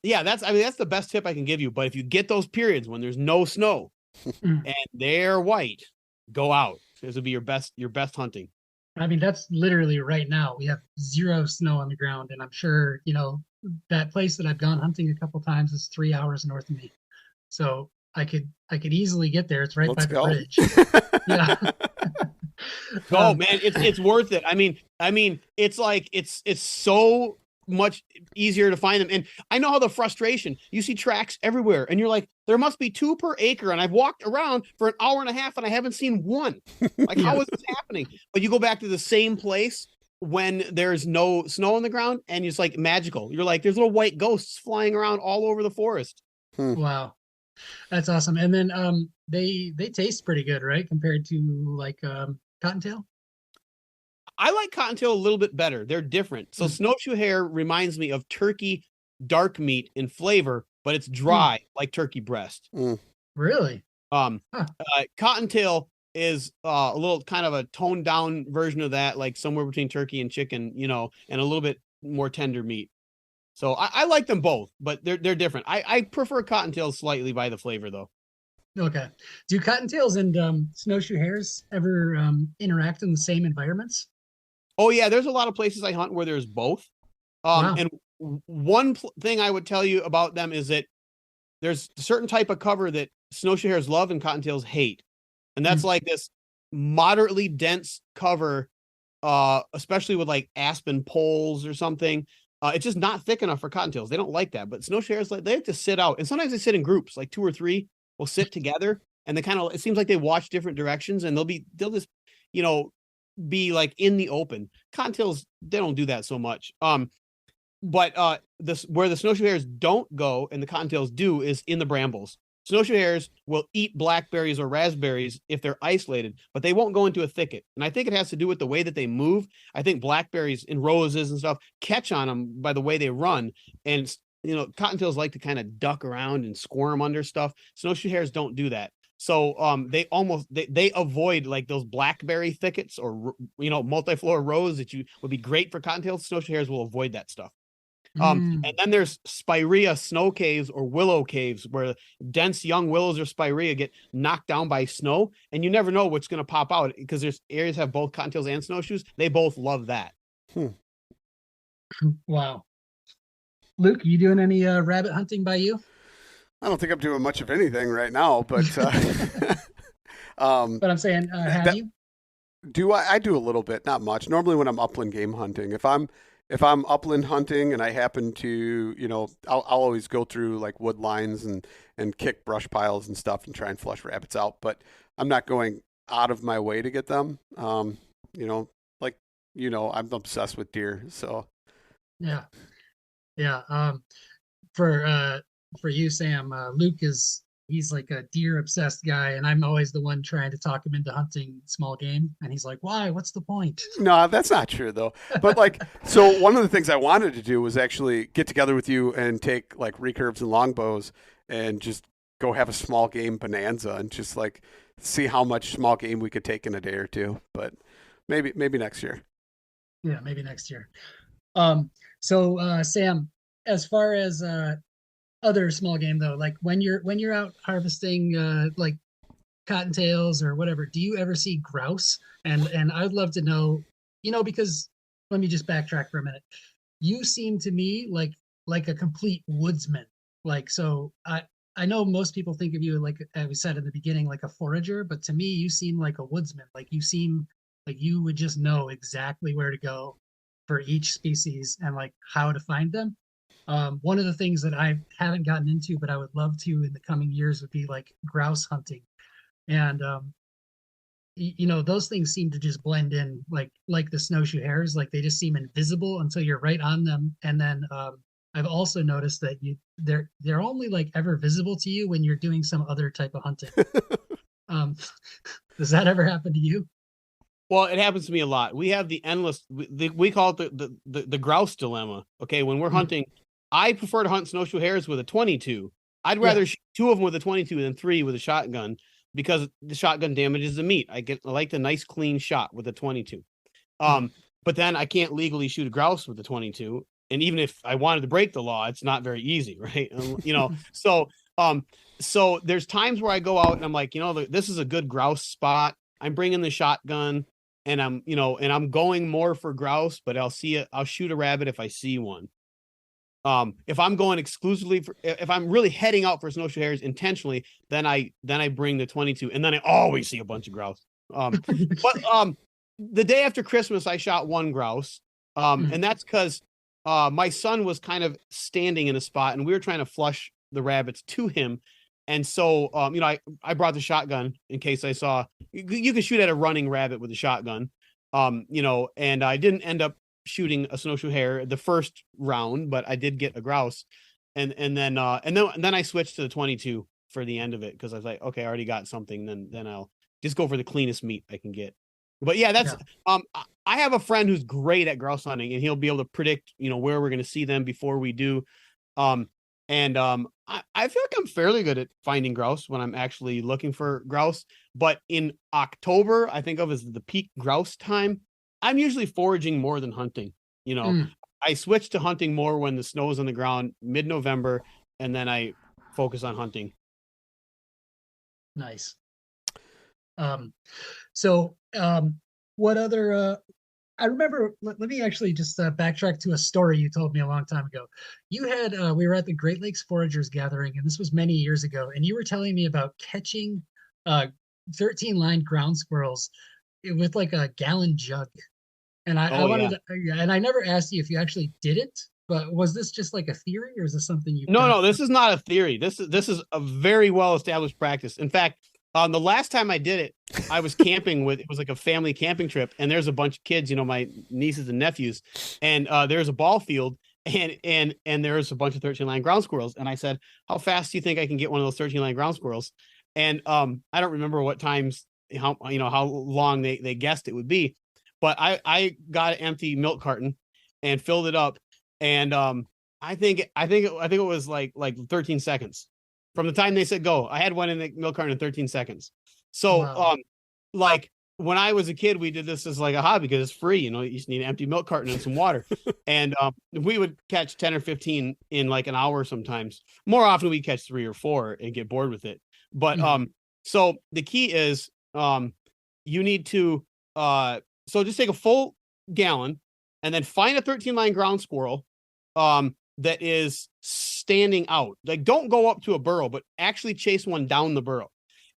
the best tip I can give you. But if you get those periods when there's no snow and they're white, go out. This would be your best hunting. I mean, that's literally right now. We have 0 snow on the ground, and I'm sure, that place that I've gone hunting a couple times is 3 hours north of me. So I could easily get there. It's right by the bridge. Yeah. Oh man, it's worth it. I mean, it's like it's so much easier to find them. And I know how the frustration, you see tracks everywhere and you're like, there must be 2 per acre. And I've walked around for an hour and a half and I haven't seen one. Like, how is this happening? But you go back to the same place when there's no snow on the ground and it's like magical. You're like, there's little white ghosts flying around all over the forest. Wow. That's awesome. And then they taste pretty good, right? Compared to like cottontail? I like cottontail a little bit better. They're different. So snowshoe hare reminds me of turkey dark meat in flavor, but it's dry like turkey breast. Really? Cottontail is a little kind of a toned down version of that, like somewhere between turkey and chicken, and a little bit more tender meat. So I like them both, but they're different. I prefer cottontails slightly by the flavor though. Okay. Do cottontails and snowshoe hares ever interact in the same environments? Oh yeah, there's a lot of places I hunt where there's both. Wow. And one thing I would tell you about them is that there's a certain type of cover that snowshoe hares love and cottontails hate. And that's like this moderately dense cover, especially with like aspen poles or something. It's just not thick enough for cottontails. They don't like that. But snowshoe hares, like, they have to sit out. And sometimes they sit in groups, like 2 or 3 will sit together. And they kind of, it seems like they watch different directions, and they'll just, you know, be like in the open. Cottontails, they don't do that so much. But this, where the snowshoe hares don't go and the cottontails do, is in the brambles. Snowshoe hares will eat blackberries or raspberries if they're isolated, but they won't go into a thicket. And I think it has to do with the way that they move. I think blackberries and roses and stuff catch on them by the way they run. And, you know, cottontails like to kind of duck around and squirm under stuff. Snowshoe hares don't do that. So they avoid like those blackberry thickets or, you know, multiflora rose that you would be great for cottontails. Snowshoe hares will avoid that stuff. And then there's spirea snow caves or willow caves, where dense young willows or spirea get knocked down by snow, and you never know what's going to pop out, because there's areas have both cottontails and snowshoes. They both love that. Wow. Luke, you doing any rabbit hunting by you? I don't think I'm doing much of anything right now, but but I'm saying, have you? I do a little bit, not much. Normally when I'm upland game hunting, if I'm upland hunting and I happen to, you know, I'll always go through like wood lines and kick brush piles and stuff and try and flush rabbits out, but I'm not going out of my way to get them. You know, like, you know, I'm obsessed with deer, so. Yeah. For you, Sam, Luke he's like a deer obsessed guy, and I'm always the one trying to talk him into hunting small game, and he's like, why, what's the point? No, that's not true though. But like, so one of the things I wanted to do was actually get together with you and take like recurves and longbows and just go have a small game bonanza and just like see how much small game we could take in a day or two. But maybe next year. Yeah, maybe next year. So Sam, as far as other small game though, like when you're out harvesting like cottontails or whatever, do you ever see grouse? And I'd love to know, you know, because let me just backtrack for a minute. You seem to me like a complete woodsman. Like, so I know most people think of you, like as we said in the beginning, like a forager, but to me you seem like a woodsman. Like you seem like you would just know exactly where to go for each species and like how to find them. One of the things that I haven't gotten into, but I would love to in the coming years, would be like grouse hunting. And, you know, those things seem to just blend in like the snowshoe hares, like they just seem invisible until you're right on them. And then I've also noticed that they're only like ever visible to you when you're doing some other type of hunting. Does that ever happen to you? Well, it happens to me a lot. We have the endless, we call it the grouse dilemma. Okay. When we're hunting, I prefer to hunt snowshoe hares with a 22. I'd rather shoot 2 of them with a 22 than 3 with a shotgun, because the shotgun damages the meat. I like the nice clean shot with a 22. But then I can't legally shoot a grouse with a 22. And even if I wanted to break the law, it's not very easy, right? You know, so there's times where I go out and I'm like, you know, this is a good grouse spot. I'm bringing the shotgun and I'm going more for grouse, but I'll shoot a rabbit if I see one. If I'm going exclusively if I'm really heading out for snowshoe hares intentionally, then I bring the 22, and then I always see a bunch of grouse. But the day after Christmas, I shot 1 grouse. And that's because my son was kind of standing in a spot and we were trying to flush the rabbits to him. And so, you know, I brought the shotgun in case I saw, you can shoot at a running rabbit with a shotgun, you know, and I didn't end up shooting a snowshoe hare the first round, but I did get a grouse. And then I switched to the 22 for the end of it, because I was like, okay, I already got something. Then I'll just go for the cleanest meat I can get. But yeah, that's I have a friend who's great at grouse hunting, and he'll be able to predict, you know, where we're going to see them before we do. I feel like I'm fairly good at finding grouse when I'm actually looking for grouse. But in October, I think of as the peak grouse time. I'm usually foraging more than hunting. You know, I switch to hunting more when the snow is on the ground mid-November, and then I focus on hunting. Nice. So what other I remember. Let me actually just backtrack to a story you told me a long time ago. You had we were at the Great Lakes Foragers gathering, and this was many years ago. And you were telling me about catching uh, 13-lined ground squirrels with like a gallon jug. And I Oh wanted yeah. to, and I never asked you if you actually did it, but was this just like a theory, or is this something you've No, done? no, this is not a theory. This is a very well established practice. In fact, the last time I did it, I was camping with it was like a family camping trip, and there's a bunch of kids, my nieces and nephews, and there's a ball field, and there's a bunch of 13-line ground squirrels, and I said, "How fast do you think I can get one of those 13-line ground squirrels?" And I don't remember what times how long they guessed it would be, but I got an empty milk carton and filled it up, and I think it was like 13 seconds from the time they said go. I had one in the milk carton in 13 seconds. So Wow. like when I was a kid, we did this as like a hobby because it's free. You just need an empty milk carton and some water, and we would catch 10 or 15 in like an hour sometimes. More often we catch 3 or 4 and get bored with it. But Mhm. so the key is you need to so just take a full gallon and then find a 13-line ground squirrel that is standing out. Like, don't go up to a burrow, but actually chase one down the burrow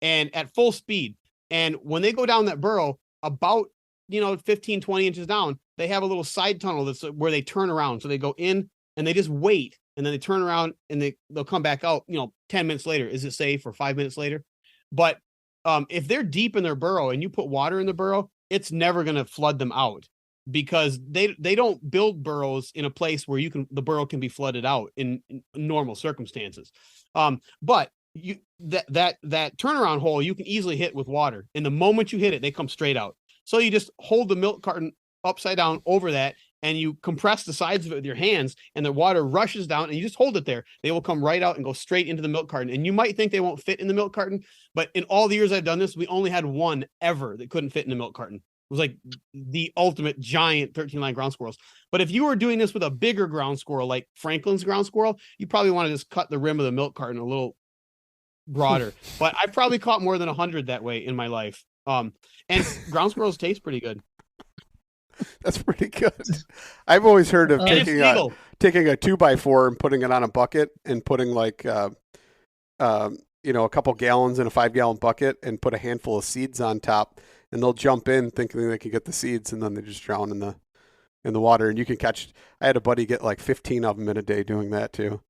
and at full speed. And when they go down that burrow, about 15, 20 inches down, they have a little side tunnel that's where they turn around. So they go in and they just wait, and then they turn around and they'll come back out, 10 minutes later. Is it safe? Or 5 minutes later? But if they're deep in their burrow and you put water in the burrow, it's never going to flood them out, because they don't build burrows in a place where the burrow can be flooded out in normal circumstances. But that turnaround hole you can easily hit with water, and the moment you hit it, they come straight out. So you just hold the milk carton upside down over that, and you compress the sides of it with your hands, and the water rushes down, and you just hold it there. They will come right out and go straight into the milk carton. And you might think they won't fit in the milk carton, but in all the years I've done this, we only had one ever that couldn't fit in the milk carton. It was like the ultimate giant 13-line ground squirrels. But if you were doing this with a bigger ground squirrel, like Franklin's ground squirrel, you probably want to just cut the rim of the milk carton a little broader. But I probably caught more than 100 that way in my life. And ground squirrels taste pretty good. That's pretty good. I've always heard of taking legal. taking a 2x4 and putting it on a bucket and putting like a couple gallons in a 5-gallon bucket and put a handful of seeds on top, and they'll jump in thinking they can get the seeds, and then they just drown in the water. And you can catch. I had a buddy get like 15 of them in a day doing that too.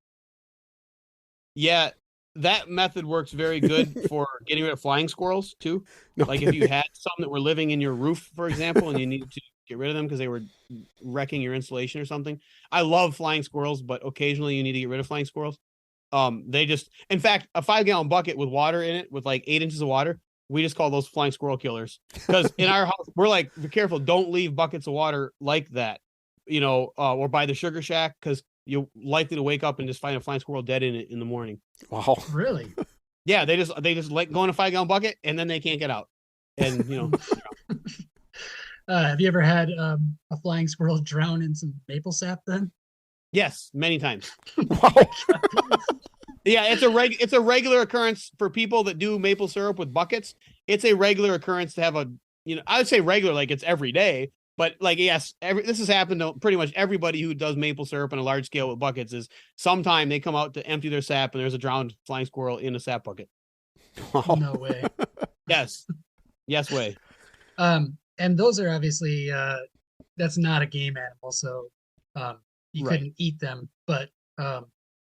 Yeah, that method works very good for getting rid of flying squirrels too. No Like kidding. if you had some that were living in your roof, for example, and you needed to get rid of them because they were wrecking your insulation or something. I love flying squirrels, but occasionally you need to get rid of flying squirrels. In fact, a 5-gallon bucket with water in it with like 8 inches of water, we just call those flying squirrel killers. Because in our house, we're like, be careful, don't leave buckets of water like that, or by the sugar shack, because you're likely to wake up and just find a flying squirrel dead in it in the morning. Wow. Really? Yeah, they just let go in a 5-gallon bucket and then they can't get out. And Have you ever had a flying squirrel drown in some maple sap then? yes, many times. Wow. Yeah, it's a regular occurrence for people that do maple syrup with buckets. It's a regular occurrence to have I would say regular, like it's every day, but like, yes, this has happened to pretty much everybody who does maple syrup on a large scale with buckets. Is sometime they come out to empty their sap and there's a drowned flying squirrel in a sap bucket. Wow. No way. Yes. Yes way. And those are obviously that's not a game animal, so you Right. couldn't eat them. But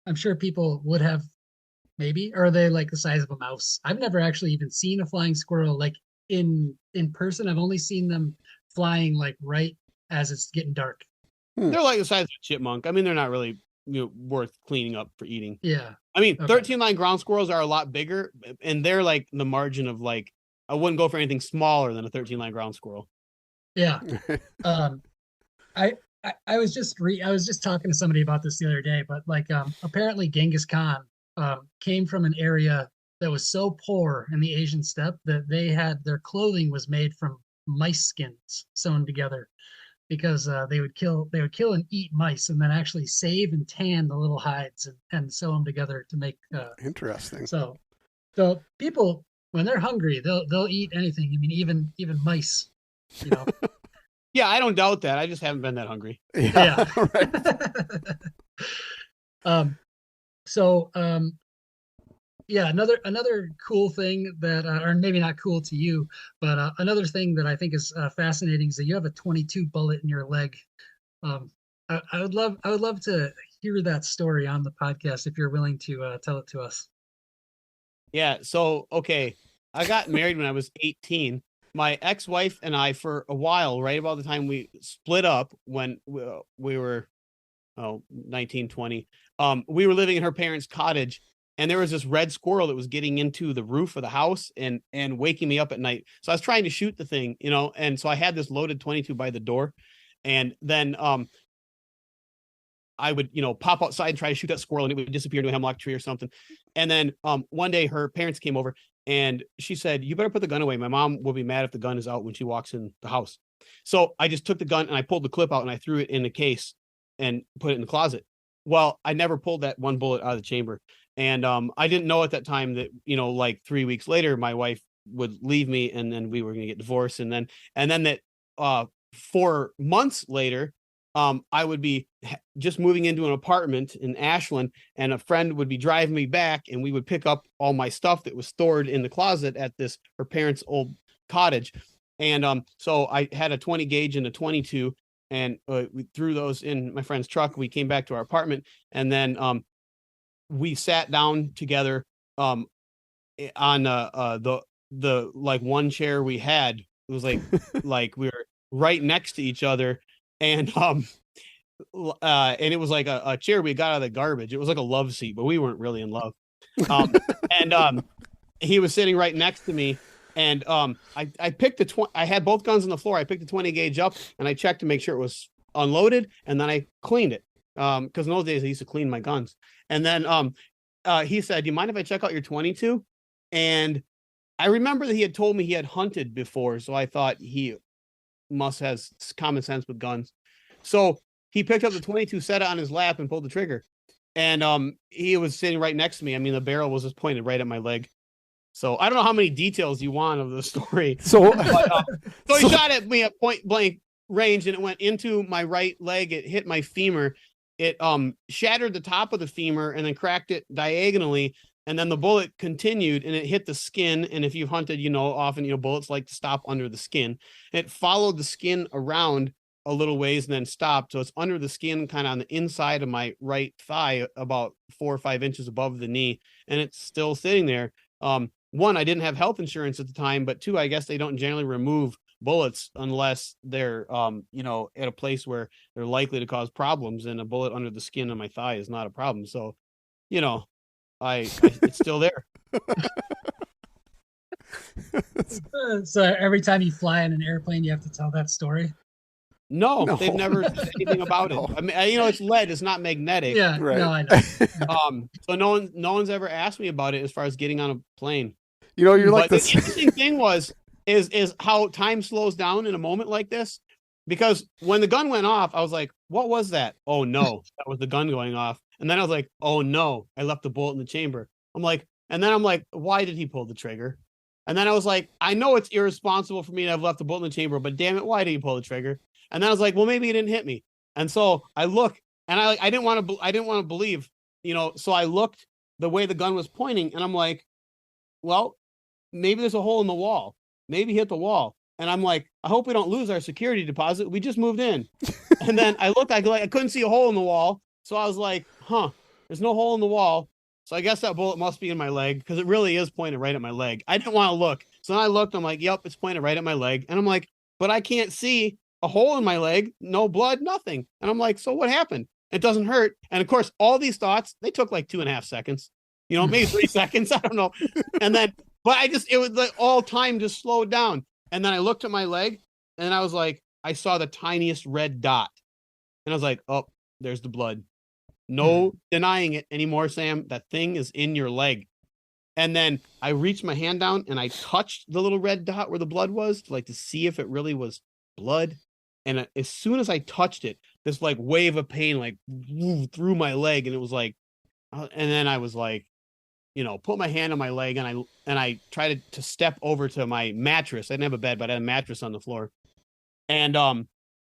I'm sure people would have, maybe. Or are they like the size of a mouse? I've never actually even seen a flying squirrel like in person. I've only seen them flying like right as it's getting dark. They're like the size of a chipmunk. I mean, they're not really worth cleaning up for eating. Yeah. I mean, Okay. 13-line ground squirrels are a lot bigger, and they're like the margin of like, I wouldn't go for anything smaller than a 13-line ground squirrel. Yeah. I was just talking to somebody about this the other day, but like apparently Genghis Khan came from an area that was so poor in the Asian steppe that their clothing was made from mice skins sewn together, because they would kill and eat mice and then actually save and tan the little hides and sew them together to make Interesting. so people, when they're hungry, they'll eat anything. I mean, even mice, you know. Yeah, I don't doubt that. I just haven't been that hungry. Yeah. Right. So yeah, another cool thing that, or maybe not cool to you, but another thing that I think is fascinating is that you have a 22 bullet in your leg. Um, I would love to hear that story on the podcast if you're willing to tell it to us. Yeah. So, okay. I got married when I was 18. My ex-wife and I, for a while, right about the time we split up, when we were 19, 20, we were living in her parents' cottage, and there was this red squirrel that was getting into the roof of the house and waking me up at night. So I was trying to shoot the thing, and so I had this loaded 22 by the door, and then I would, pop outside and try to shoot that squirrel, and it would disappear into a hemlock tree or something. And then one day her parents came over, and she said, "You better put the gun away. My mom will be mad if the gun is out when she walks in the house." So I just took the gun and I pulled the clip out and I threw it in the case and put it in the closet. Well, I never pulled that one bullet out of the chamber. And I didn't know at that time that, like 3 weeks later, my wife would leave me, and then we were going to get divorced. And then that 4 months later, I would be just moving into an apartment in Ashland, and a friend would be driving me back, and we would pick up all my stuff that was stored in the closet at her parents' old cottage. And so I had a 20 gauge and a 22, and we threw those in my friend's truck. We came back to our apartment, and then we sat down together on the like one chair we had. It was like like we were right next to each other, and it was like a chair we got out of the garbage. It was like a love seat, but we weren't really in love. And he was sitting right next to me, and I picked I had both guns on the floor. I picked the 20 gauge up, and I checked to make sure it was unloaded, and then I cleaned it. Because in those days I used to clean my guns. And then he said, "Do you mind if I check out your 22?" And I remember that he had told me he had hunted before, so I thought he must have common sense with guns. So he picked up the 22, set it on his lap, and pulled the trigger. And he was sitting right next to me. I mean, the barrel was just pointed right at my leg. So I don't know how many details you want of the story. So, so he shot at me at point blank range, and it went into my right leg. It hit my femur. It shattered the top of the femur and then cracked it diagonally. And then the bullet continued, and it hit the skin. And if you've hunted, often, bullets like to stop under the skin. It followed the skin around a little ways and then stopped. So it's under the skin, kind of on the inside of my right thigh, about 4 or 5 inches above the knee. And it's still sitting there. One, I didn't have health insurance at the time, but two, I guess they don't generally remove bullets unless they're, at a place where they're likely to cause problems. And a bullet under the skin of my thigh is not a problem. So, it's still there. So every time you fly in an airplane, you have to tell that story? No. They've never said anything about it. I mean, it's lead, it's not magnetic. Yeah, right. No, I know. So no one's ever asked me about it as far as getting on a plane. You're like this. The interesting thing is how time slows down in a moment like this. Because when the gun went off, I was like, "What was that?" Oh no, that was the gun going off. And then I was like, "Oh no, I left the bullet in the chamber." I'm like, "Why did he pull the trigger?" And then I was like, "I know it's irresponsible for me to have left the bullet in the chamber, but damn it, why did he pull the trigger?" And then I was like, "Well, maybe he didn't hit me." And so I look, and I didn't want to believe, So I looked the way the gun was pointing, and I'm like, "Well, maybe there's a hole in the wall. Maybe he hit the wall." And I'm like, "I hope we don't lose our security deposit. We just moved in." And then I looked, I couldn't see a hole in the wall. So I was like, there's no hole in the wall. So I guess that bullet must be in my leg, because it really is pointed right at my leg. I didn't want to look. So then I looked, I'm like, yep, it's pointed right at my leg. And I'm like, but I can't see a hole in my leg, no blood, nothing. And I'm like, so what happened? It doesn't hurt. And of course, all these thoughts, they took like 2.5 seconds, maybe 3 seconds. I don't know. And then, but it was like all time just slowed down. And then I looked at my leg, and I was like, I saw the tiniest red dot. And I was like, oh, there's the blood. No denying it anymore, Sam. That thing is in your leg. And then I reached my hand down, and I touched the little red dot where the blood was, to see if it really was blood. And as soon as I touched it, this wave of pain through my leg, and it was like, and then I was like, put my hand on my leg, and I tried to step over to my mattress. I didn't have a bed, but I had a mattress on the floor. And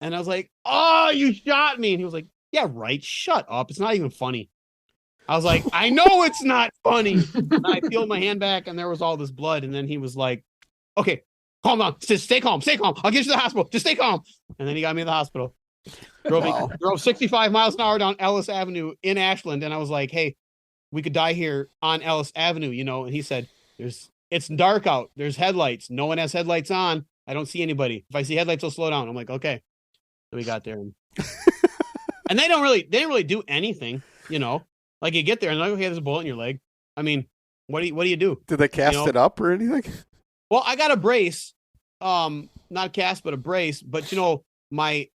And I was like, oh, you shot me. And he was like, yeah, right. Shut up. It's not even funny. I was like, I know it's not funny. And I peeled my hand back and there was all this blood. And then he was like, okay, calm down. Just stay calm. Stay calm. I'll get you to the hospital. Just stay calm. And then he got me to the hospital. Drove 65 miles an hour down Ellis Avenue in Ashland. And I was like, hey, we could die here on Ellis Avenue, you know? And he said, it's dark out. There's headlights. No one has headlights on. I don't see anybody. If I see headlights, I'll slow down. I'm like, okay. So we got there. And they didn't really do anything, you know? Like you get there and like, okay, there's a bullet in your leg. I mean, what do you do? Did they cast it up or anything? Well, I got a brace, not a cast, but a brace. But you know, my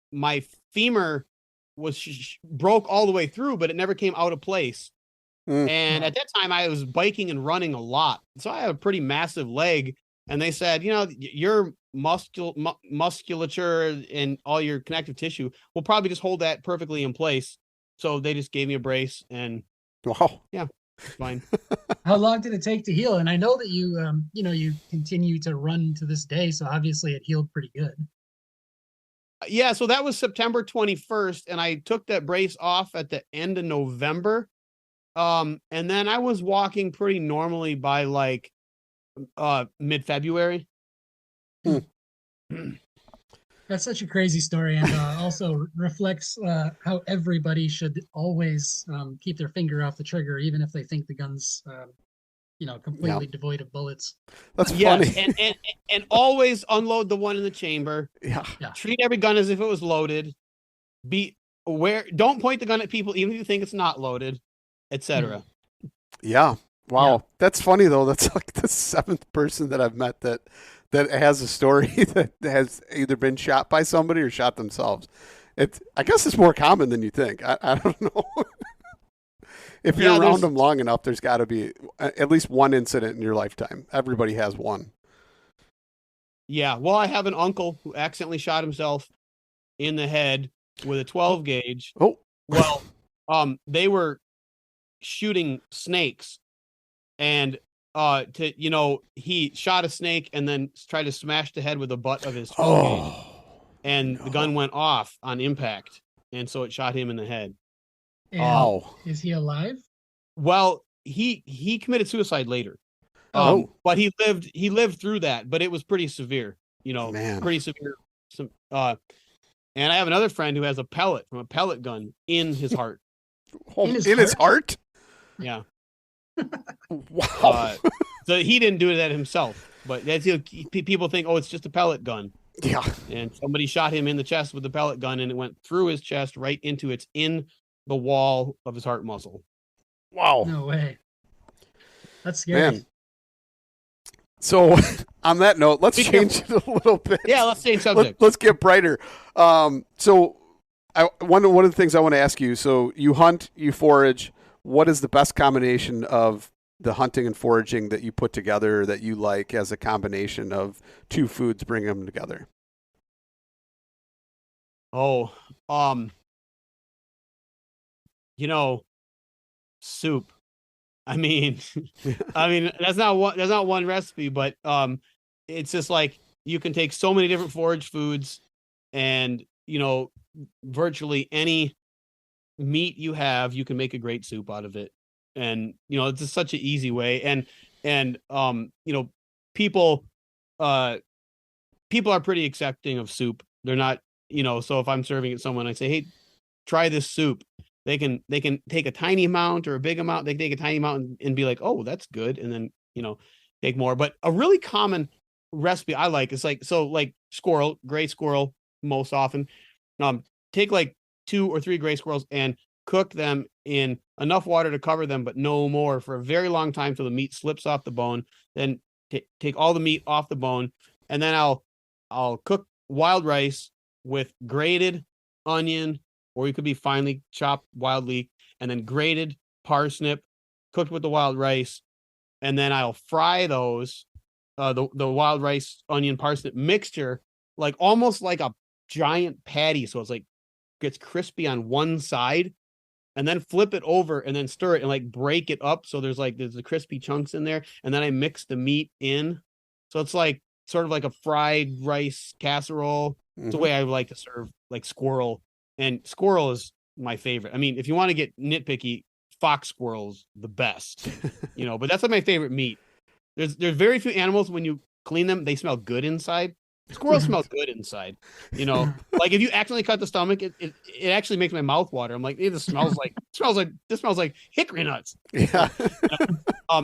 femur was broke all the way through, but it never came out of place. And at that time, I was biking and running a lot, so I have a pretty massive leg. And they said, you know, your musculature and all your connective tissue will probably just hold that perfectly in place. So they just gave me a brace, and wow, yeah, it's fine. How long did it take to heal? And I know that you, you continue to run to this day, so obviously it healed pretty good. Yeah, so that was September 21st, and I took that brace off at the end of November. And then I was walking pretty normally by like mid-February. That's such a crazy story, and also reflects how everybody should always keep their finger off the trigger, even if they think the gun's completely devoid of bullets. That's funny. and always unload the one in the chamber. Yeah. Treat every gun as if it was loaded. Be aware. Don't point the gun at people, even if you think it's not loaded, etc. Yeah. Wow. Yeah. That's funny though. That's like the 7th person that I've met that has a story that has either been shot by somebody or shot themselves. I guess it's more common than you think. I don't know. If you're around them long enough, there's got to be at least one incident in your lifetime. Everybody has one. Yeah. Well, I have an uncle who accidentally shot himself in the head with a 12 gauge. Oh. Well, they were shooting snakes, and he shot a snake and then tried to smash the head with the butt of his 12 gauge, and the gun went off on impact, and so it shot him in the head. Wow. Is he alive? Well, he committed suicide later. But he lived through that, but it was pretty severe, pretty severe. And I have another friend who has a pellet from a pellet gun in his heart. In his heart? Yeah. Wow. So he didn't do that himself, but that's people think, oh, it's just a pellet gun. Yeah. And somebody shot him in the chest with the pellet gun, and it went through his chest right into in the wall of his heart muscle. Wow. No way. That's scary. Man. So on that note, let's change it a little bit. Yeah, let's change subject. Let's get brighter. So one of the things I want to ask you, so you hunt, you forage. What is the best combination of the hunting and foraging that you put together that you like as a combination of two foods, bring them together? Oh, soup. I mean, that's not one recipe, but it's just like you can take so many different forage foods, and virtually any meat you have, you can make a great soup out of it. And it's just such an easy way. And people are pretty accepting of soup. They're not, so if I'm serving it to someone, I say, hey, try this soup. They can take a tiny amount or a big amount. They can take a tiny amount and be like, oh, that's good. And then, take more. But a really common recipe I like is like squirrel, gray squirrel, most often. Take like 2 or 3 gray squirrels and cook them in enough water to cover them, but no more, for a very long time till the meat slips off the bone. Then take all the meat off the bone, and then I'll cook wild rice with grated onion, or you could be finely chopped wild leek, and then grated parsnip cooked with the wild rice. And then I'll fry those, the wild rice, onion, parsnip mixture, like almost like a giant patty. So it's like gets crispy on one side, and then flip it over and then stir it and like break it up. So there's the crispy chunks in there. And then I mix the meat in. So it's like sort of like a fried rice casserole. It's the way I would like to serve like squirrel, and squirrel is my favorite. I mean, if you want to get nitpicky, fox squirrel's the best, but that's like my favorite meat. There's very few animals when you clean them, they smell good inside. Squirrels smell good inside. Like if you accidentally cut the stomach, it actually makes my mouth water. I'm like, this smells like hickory nuts. Yeah.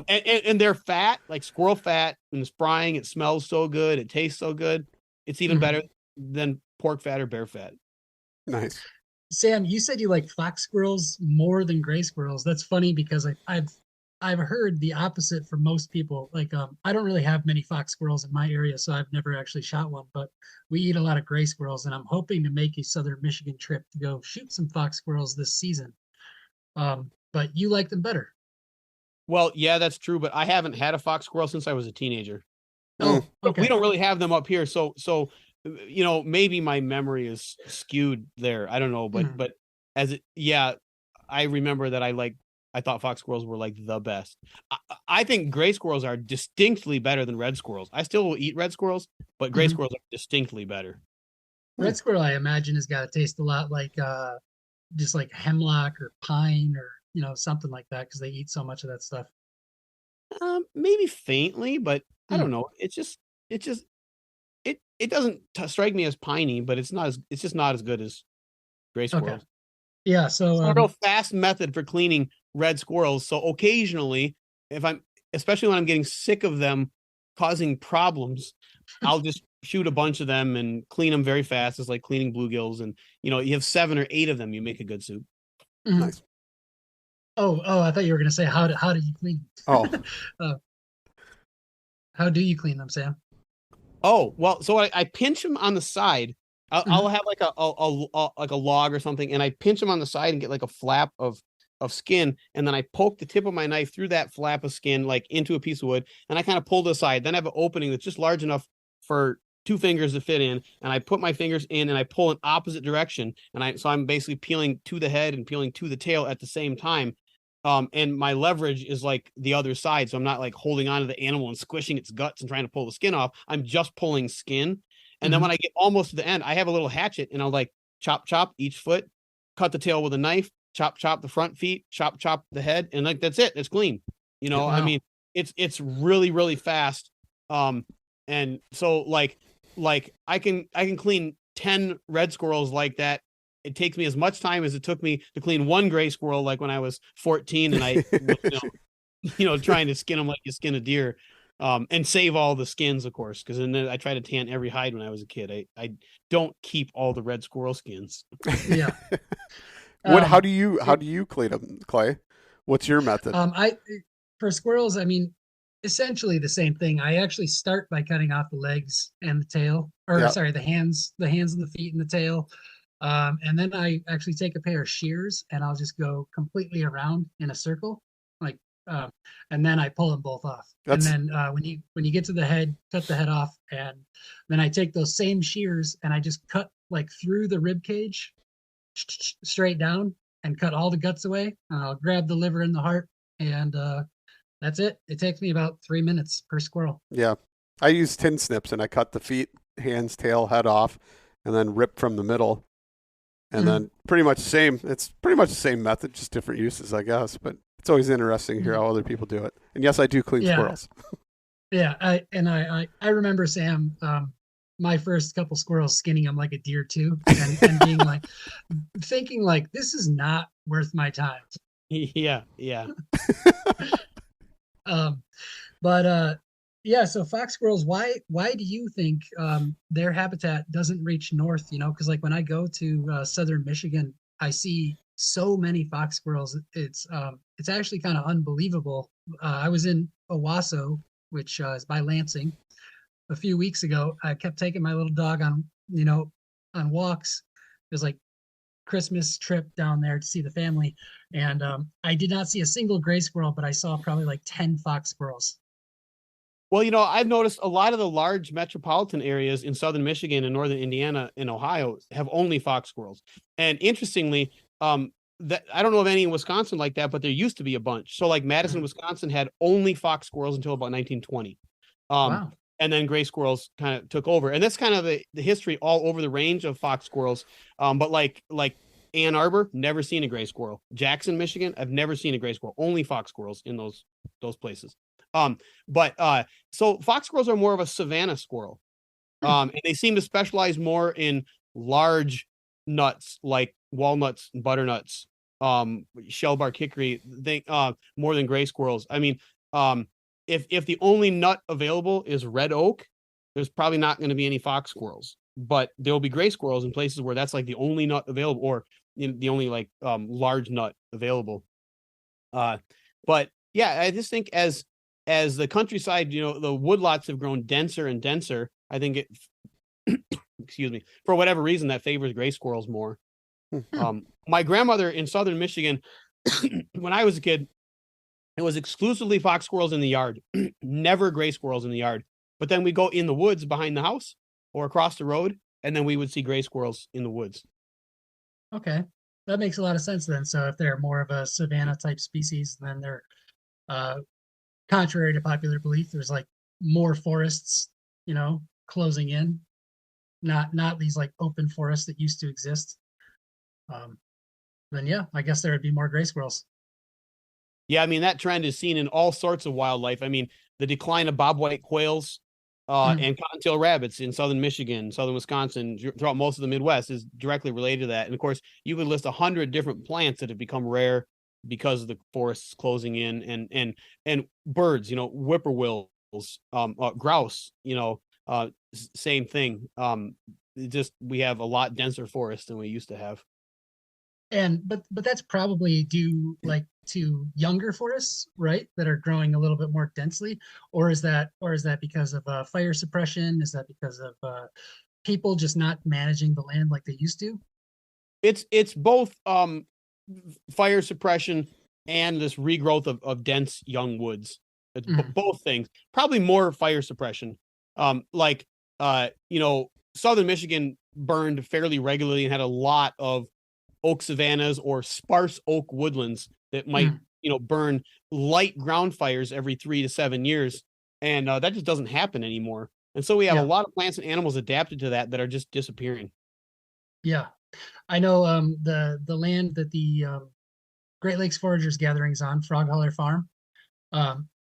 And they're fat, like squirrel fat. When it's frying, it smells so good. It tastes so good. It's even better than pork fat or bear fat. Nice. Sam, you said you like fox squirrels more than gray squirrels. That's funny because I've heard the opposite from most people. Like, I don't really have many fox squirrels in my area, so I've never actually shot one, but we eat a lot of gray squirrels, and I'm hoping to make a Southern Michigan trip to go shoot some fox squirrels this season. But you like them better. Well, yeah, that's true, but I haven't had a fox squirrel since I was a teenager. Oh, okay. We don't really have them up here, so maybe my memory is skewed there. I don't know, but I remember that I thought fox squirrels were like the best. I think gray squirrels are distinctly better than red squirrels. I still will eat red squirrels, but gray squirrels are distinctly better. Red squirrel, I imagine, has got to taste a lot like just like hemlock or pine or something like that because they eat so much of that stuff. Maybe faintly, but I don't know. It doesn't strike me as piney, but it's just not as good as gray squirrels. Okay. Yeah, so it's a real fast method for cleaning red squirrels. So occasionally, especially when I'm getting sick of them causing problems, I'll just shoot a bunch of them and clean them very fast. It's like cleaning bluegills, and you have 7 or 8 of them, you make a good soup. Nice. Oh, I thought you were going to say how do you clean? Oh, how do you clean them, Sam? Oh, well, so I pinch them on the side. I'll have like a log or something, and I pinch them on the side and get like a flap of skin, and then I poke the tip of my knife through that flap of skin like into a piece of wood, and I kind of pull it aside. Then I have an opening that's just large enough for 2 fingers to fit in, and I put my fingers in and I pull in opposite direction, and so I'm basically peeling to the head and peeling to the tail at the same time. And my leverage is like the other side, so I'm not like holding on to the animal and squishing its guts and trying to pull the skin off. I'm just pulling skin. And then when I get almost to the end, I have a little hatchet, and I'll like chop each foot, cut the tail with a knife, chop the front feet, chop the head, and like that's it. It's clean. Wow. I mean, it's really, really fast. And so like I can clean 10 red squirrels like that. It takes me as much time as it took me to clean 1 gray squirrel, like when I was 14 and I was, trying to skin them like you skin a deer. And save all the skins, of course, because then I try to tan every hide when I was a kid. I don't keep all the red squirrel skins. Yeah. How do you clean them, Clay? What's your method? For squirrels, I mean, essentially the same thing. I actually start by cutting off the legs and the tail, the hands and the feet and the tail. And then I actually take a pair of shears and I'll just go completely around in a circle, and then I pull them both off. And then when you get to the head, cut the head off, and then I take those same shears and I just cut like through the rib cage, straight down, and cut all the guts away. And I'll grab the liver and the heart, and that's it. It takes me about 3 minutes per squirrel. Yeah, I use tin snips and I cut the feet, hands, tail, head off, and then rip from the middle. And then pretty much it's pretty much the same method, just different uses, I guess. But it's always interesting to hear how other people do it. And yes, I do clean squirrels. Yeah, I remember, Sam, my first couple squirrels, skinning them like a deer too, and being like, thinking like, this is not worth my time. Yeah. So fox squirrels, why do you think their habitat doesn't reach north? Because like when I go to southern Michigan, I see so many fox squirrels. It's actually kind of unbelievable. I was in Owasso, which is by Lansing, a few weeks ago. I kept taking my little dog on walks. It was like Christmas trip down there to see the family, and I did not see a single gray squirrel, but I saw probably like 10 fox squirrels. Well, I've noticed a lot of the large metropolitan areas in southern Michigan and northern Indiana and Ohio have only fox squirrels. And interestingly, that I don't know of any in Wisconsin like that, but there used to be a bunch. So like Madison, Wisconsin had only fox squirrels until about 1920. Wow. and then gray squirrels kind of took over. And that's kind of the history all over the range of fox squirrels. But like Ann Arbor, never seen a gray squirrel. Jackson, Michigan, I've never seen a gray squirrel. Only fox squirrels in those places. So fox squirrels are more of a savanna squirrel. And they seem to specialize more in large nuts like walnuts and butternuts, shellbark hickory, more than gray squirrels. I mean, if the only nut available is red oak, there's probably not going to be any fox squirrels, but there'll be gray squirrels in places where that's like the only nut available, or the only like large nut available. But yeah, I just think as the countryside, the woodlots have grown denser and denser, I think excuse me, for whatever reason that favors gray squirrels more. My grandmother in southern Michigan, when I was a kid, it was exclusively fox squirrels in the yard, never gray squirrels in the yard. But then we go in the woods behind the house or across the road, and then we would see gray squirrels in the woods. Okay, that makes a lot of sense then. So if they're more of a savanna type species, then they're contrary to popular belief, there's like more forests, closing in, not these like open forests that used to exist. Then yeah, I guess there would be more gray squirrels. Yeah, I mean, that trend is seen in all sorts of wildlife. I mean, the decline of bobwhite quails and cottontail rabbits in southern Michigan, southern Wisconsin, throughout most of the Midwest is directly related to that. And of course, you could list 100 different plants that have become rare because of the forests closing in, and birds, whippoorwills, grouse, same thing. Just we have a lot denser forest than we used to have. And but that's probably due like to younger forests, right? That are growing a little bit more densely, or is that because of fire suppression? Is that because of people just not managing the land like they used to? It's both fire suppression and this regrowth of dense young woods. It's both things. Probably more fire suppression. Southern Michigan burned fairly regularly and had a lot of oak savannas or sparse oak woodlands that might burn light ground fires every 3 to 7 years, and that just doesn't happen anymore. And so we have a lot of plants and animals adapted to that are just disappearing. Yeah, I know the land that the Great Lakes Foragers Gatherings on, Frog Holler Farm.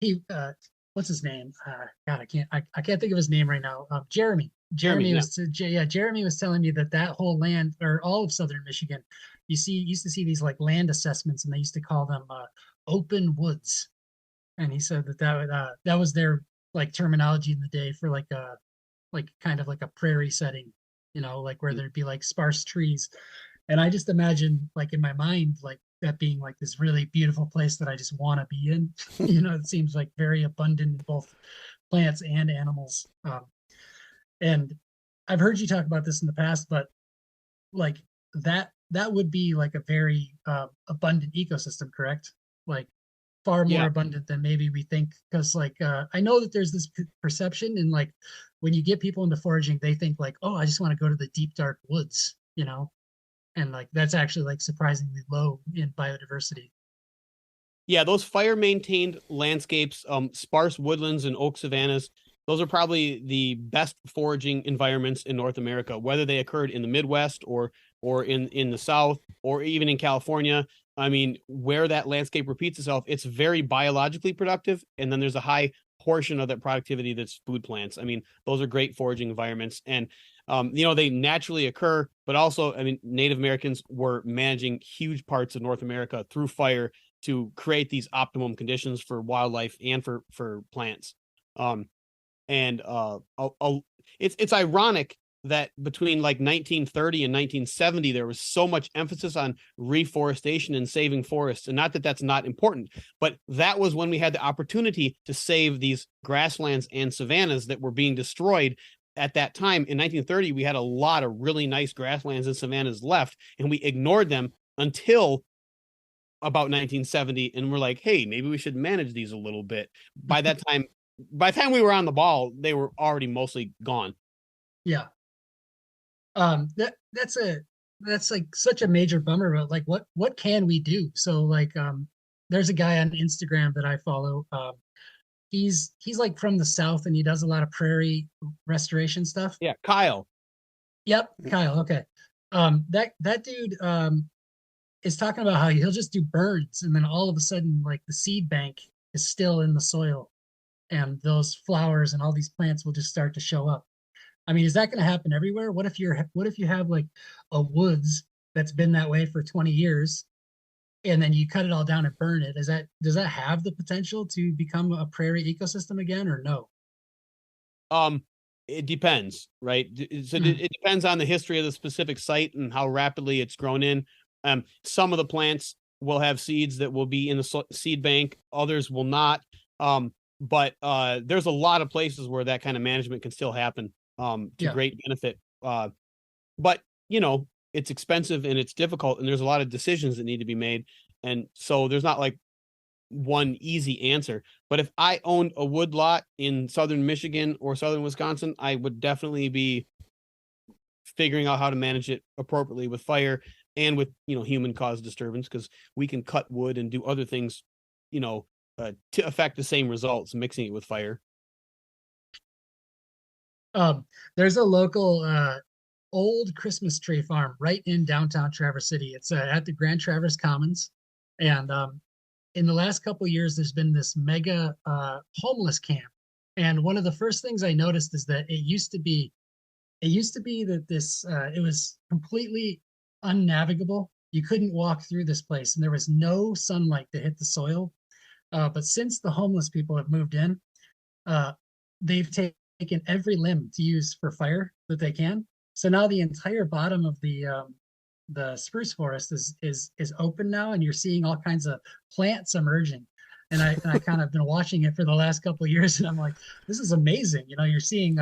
He what's his name? God, I can't think of his name right now. Jeremy was telling me that whole land, or all of southern Michigan, used to see these like land assessments, and they used to call them open woods. And he said that was their like terminology in the day for like kind of like a prairie setting, like where there'd be like sparse trees. And I just imagine like in my mind like that being like this really beautiful place that I just want to be in. It seems like very abundant in both plants and animals. And I've heard you talk about this in the past, but like that would be like a very abundant ecosystem, correct? Like far more abundant than maybe we think. Because like I know that there's this perception, and like when you get people into foraging, they think like, oh, I just want to go to the deep dark woods, and like that's actually like surprisingly low in biodiversity. Yeah, those fire maintained landscapes, sparse woodlands and oak savannas, those are probably the best foraging environments in North America, whether they occurred in the Midwest or in the South, or even in California. I mean, where that landscape repeats itself, it's very biologically productive. And then there's a high portion of that productivity that's food plants. I mean, those are great foraging environments. And, they naturally occur, but also, I mean, Native Americans were managing huge parts of North America through fire to create these optimum conditions for wildlife and for plants. It's ironic that between like 1930 and 1970, there was so much emphasis on reforestation and saving forests. And not that that's not important, but that was when we had the opportunity to save these grasslands and savannas that were being destroyed. At that time in 1930, we had a lot of really nice grasslands and savannas left, and we ignored them until about 1970. And we're like, hey, maybe we should manage these a little bit. By the time we were on the ball, they were already mostly gone. Yeah. That's like such a major bummer, but like what can we do? So like there's a guy on Instagram that I follow. He's like from the South, and he does a lot of prairie restoration stuff. Yeah, Kyle. Yep, Kyle. Okay. That dude is talking about how he'll just do burns, and then all of a sudden, like the seed bank is still in the soil, and those flowers and all these plants will just start to show up. I mean, is that going to happen everywhere? What if you have like a woods that's been that way for 20 years, and then you cut it all down and burn it? Does that have the potential to become a prairie ecosystem again, or no? It depends, right? So it depends on the history of the specific site and how rapidly it's grown in. Some of the plants will have seeds that will be in the seed bank, others will not. But there's a lot of places where that kind of management can still happen to great benefit. But it's expensive and it's difficult, and there's a lot of decisions that need to be made. And so there's not like one easy answer. But if I owned a wood lot in southern Michigan or southern Wisconsin, I would definitely be figuring out how to manage it appropriately with fire and with human caused disturbance, because we can cut wood and do other things to affect the same results mixing it with fire. There's a local old Christmas tree farm right in downtown Traverse City. It's at the Grand Traverse Commons, and in the last couple of years, there's been this mega homeless camp. And one of the first things I noticed is that it used to be that it was completely unnavigable. You couldn't walk through this place, and there was no sunlight to hit the soil. But since the homeless people have moved in, they've taken every limb to use for fire that they can. So now the entire bottom of the spruce forest is open now, and you're seeing all kinds of plants emerging. And I kind of been watching it for the last couple of years, and I'm like, this is amazing. You're seeing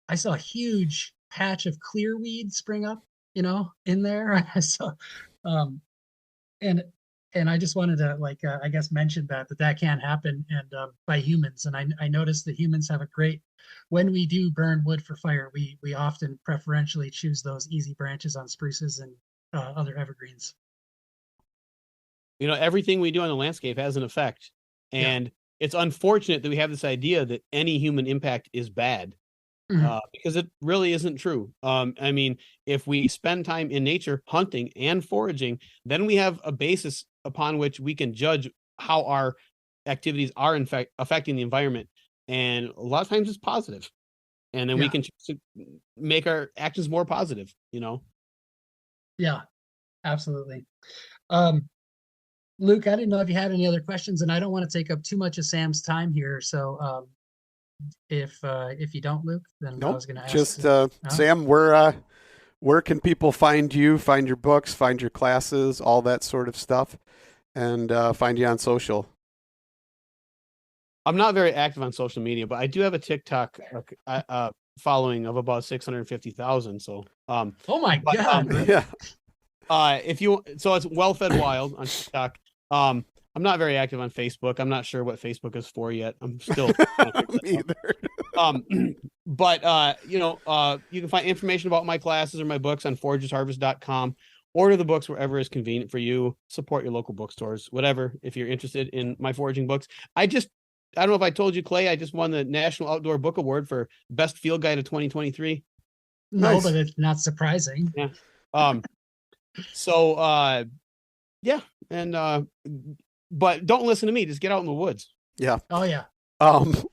I saw a huge patch of clearweed spring up, in there. I saw and I just wanted to I guess mention that can happen, and by humans. And I noticed that humans have when we do burn wood for fire, we often preferentially choose those easy branches on spruces and other evergreens. Everything we do on the landscape has an effect, and it's unfortunate that we have this idea that any human impact is bad, because it really isn't true. I mean, if we spend time in nature hunting and foraging, then we have a basis upon which we can judge how our activities are in fact affecting the environment. And a lot of times it's positive. And then we can make our actions more positive, Yeah, absolutely. Luke, I didn't know if you had any other questions, and I don't want to take up too much of Sam's time here. So if you don't, Luke, then I was going to ask. Just Sam, where can people find you, find your books, find your classes, all that sort of stuff, and find you on social? I'm not very active on social media, but I do have a TikTok following of about 650,000. So, oh my God. Yeah. So it's Well Fed Wild on TikTok. I'm not very active on Facebook. I'm not sure what Facebook is for yet. I'm still Me either. But you can find information about my classes or my books on foragersharvest.com. Order the books wherever is convenient for you. Support your local bookstores, whatever, if you're interested in my foraging books. I don't know if I told you, Clay, I just won the National Outdoor Book Award for Best Field Guide of 2023. No, Nice. but it's not surprising. Yeah. So, yeah. And, but don't listen to me. Just get out in the woods. Yeah. Oh, yeah.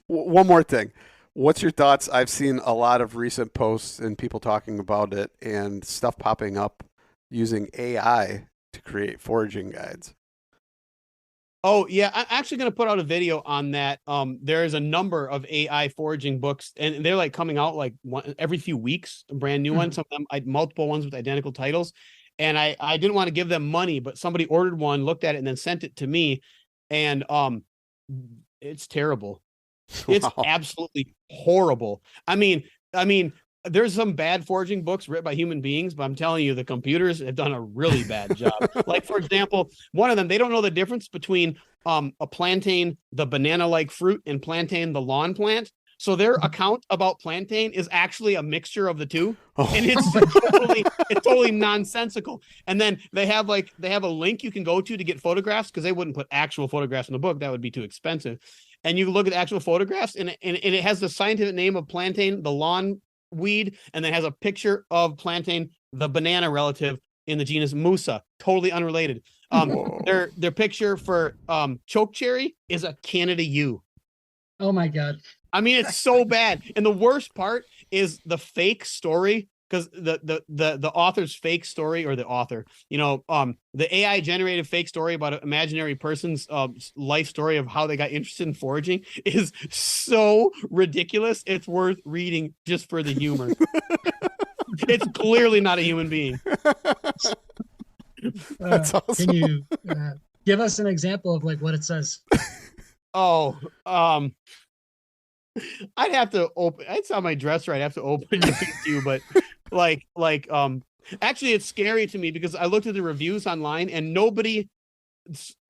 One more thing. What's your thoughts? I've seen a lot of recent posts and people talking about it and stuff popping up using AI to create foraging guides. Oh, yeah. I'm actually going to put out a video on that. There's a number of AI foraging books, and they're coming out every few weeks, a brand new one. Some of them, multiple ones with identical titles. And I didn't want to give them money, but somebody ordered one, looked at it, and then sent it to me. And it's terrible. It's absolutely horrible. I mean, there's some bad foraging books written by human beings, but I'm telling you, the computers have done a really bad job. For example, one of them, they don't know the difference between a plantain, the banana-like fruit, and plantain, the lawn plant. So their account about plantain is actually a mixture of the two, and it's totally nonsensical. And then they have a link you can go to get photographs, because they wouldn't put actual photographs in the book; that would be too expensive. and you look at the actual photographs, and it has the scientific name of plantain, the lawn weed, and then has a picture of plantain, the banana relative in the genus Musa, totally unrelated. Their picture for chokecherry is a Canada yew. Oh my God. I mean, it's so bad. And the worst part is the fake story, because the author's fake story, or the author, the AI generated fake story about an imaginary person's life story of how they got interested in foraging is so ridiculous. It's worth reading just for the humor. It's clearly not a human being. That's awesome. Can you give us an example of like what it says? Oh, I'd have to open. It's on my dresser. I'd have to open it to you, but actually, it's scary to me because I looked at the reviews online and nobody.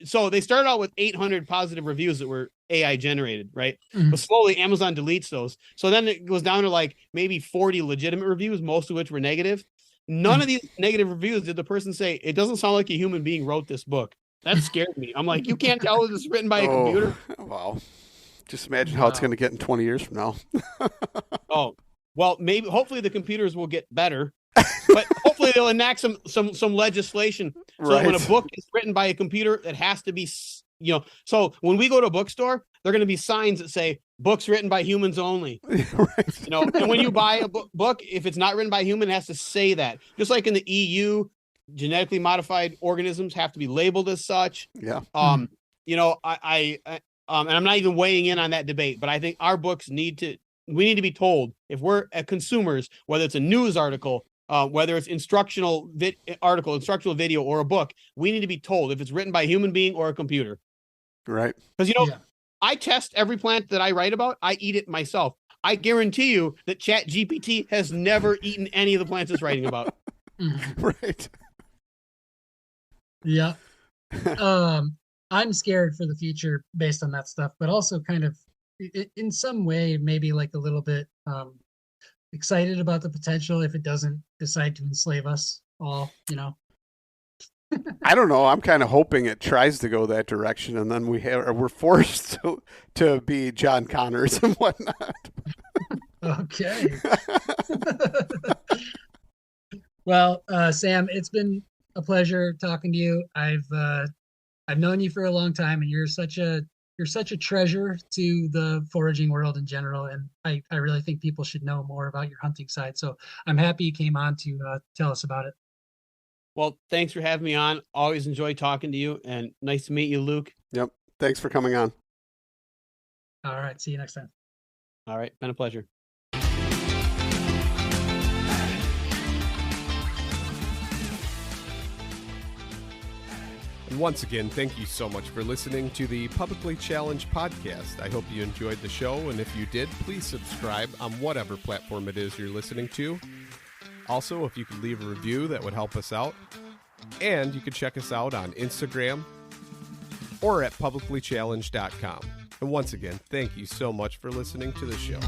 So they started out with 800 positive reviews that were AI generated, right? Mm-hmm. But slowly Amazon deletes those. So then it goes down to like maybe 40 legitimate reviews, most of which were negative. None of these negative reviews did the person say, it doesn't sound like a human being wrote this book. That scared me. I'm like, you can't tell this is written by a computer? Wow. Just imagine how it's going to get in 20 years from now. Oh, well, maybe, hopefully the computers will get better, but hopefully they'll enact some legislation so that when a book is written by a computer, it has to be, so when we go to a bookstore, there are going to be signs that say books written by humans only. Right. And when you buy a book, if it's not written by a human, it has to say that. Just like in the EU, genetically modified organisms have to be labeled as such. Yeah. And I'm not even weighing in on that debate, but I think our books we need to be told, if we're consumers, whether it's a news article, whether it's instructional video, or a book, we need to be told if it's written by a human being or a computer. Right. Because, I test every plant that I write about. I eat it myself. I guarantee you that ChatGPT has never eaten any of the plants it's writing about. Right. Yeah. I'm scared for the future based on that stuff, but also kind of in some way, maybe like a little bit excited about the potential if it doesn't decide to enslave us all, I don't know. I'm kind of hoping it tries to go that direction, and then we're forced to be John Connors and whatnot. Okay. Well, Sam, it's been a pleasure talking to you. I've known you for a long time, and you're such a treasure to the foraging world in general. And I really think people should know more about your hunting side. So I'm happy you came on to tell us about it. Well, thanks for having me on. Always enjoy talking to you, and nice to meet you, Luke. Yep. Thanks for coming on. All right. See you next time. All right. Been a pleasure. And once again, thank you so much for listening to the Publicly Challenged podcast. I hope you enjoyed the show, and if you did, please subscribe on whatever platform it is you're listening to. Also, if you could leave a review, that would help us out. And you can check us out on Instagram or at publiclychallenged.com. And once again, thank you so much for listening to the show.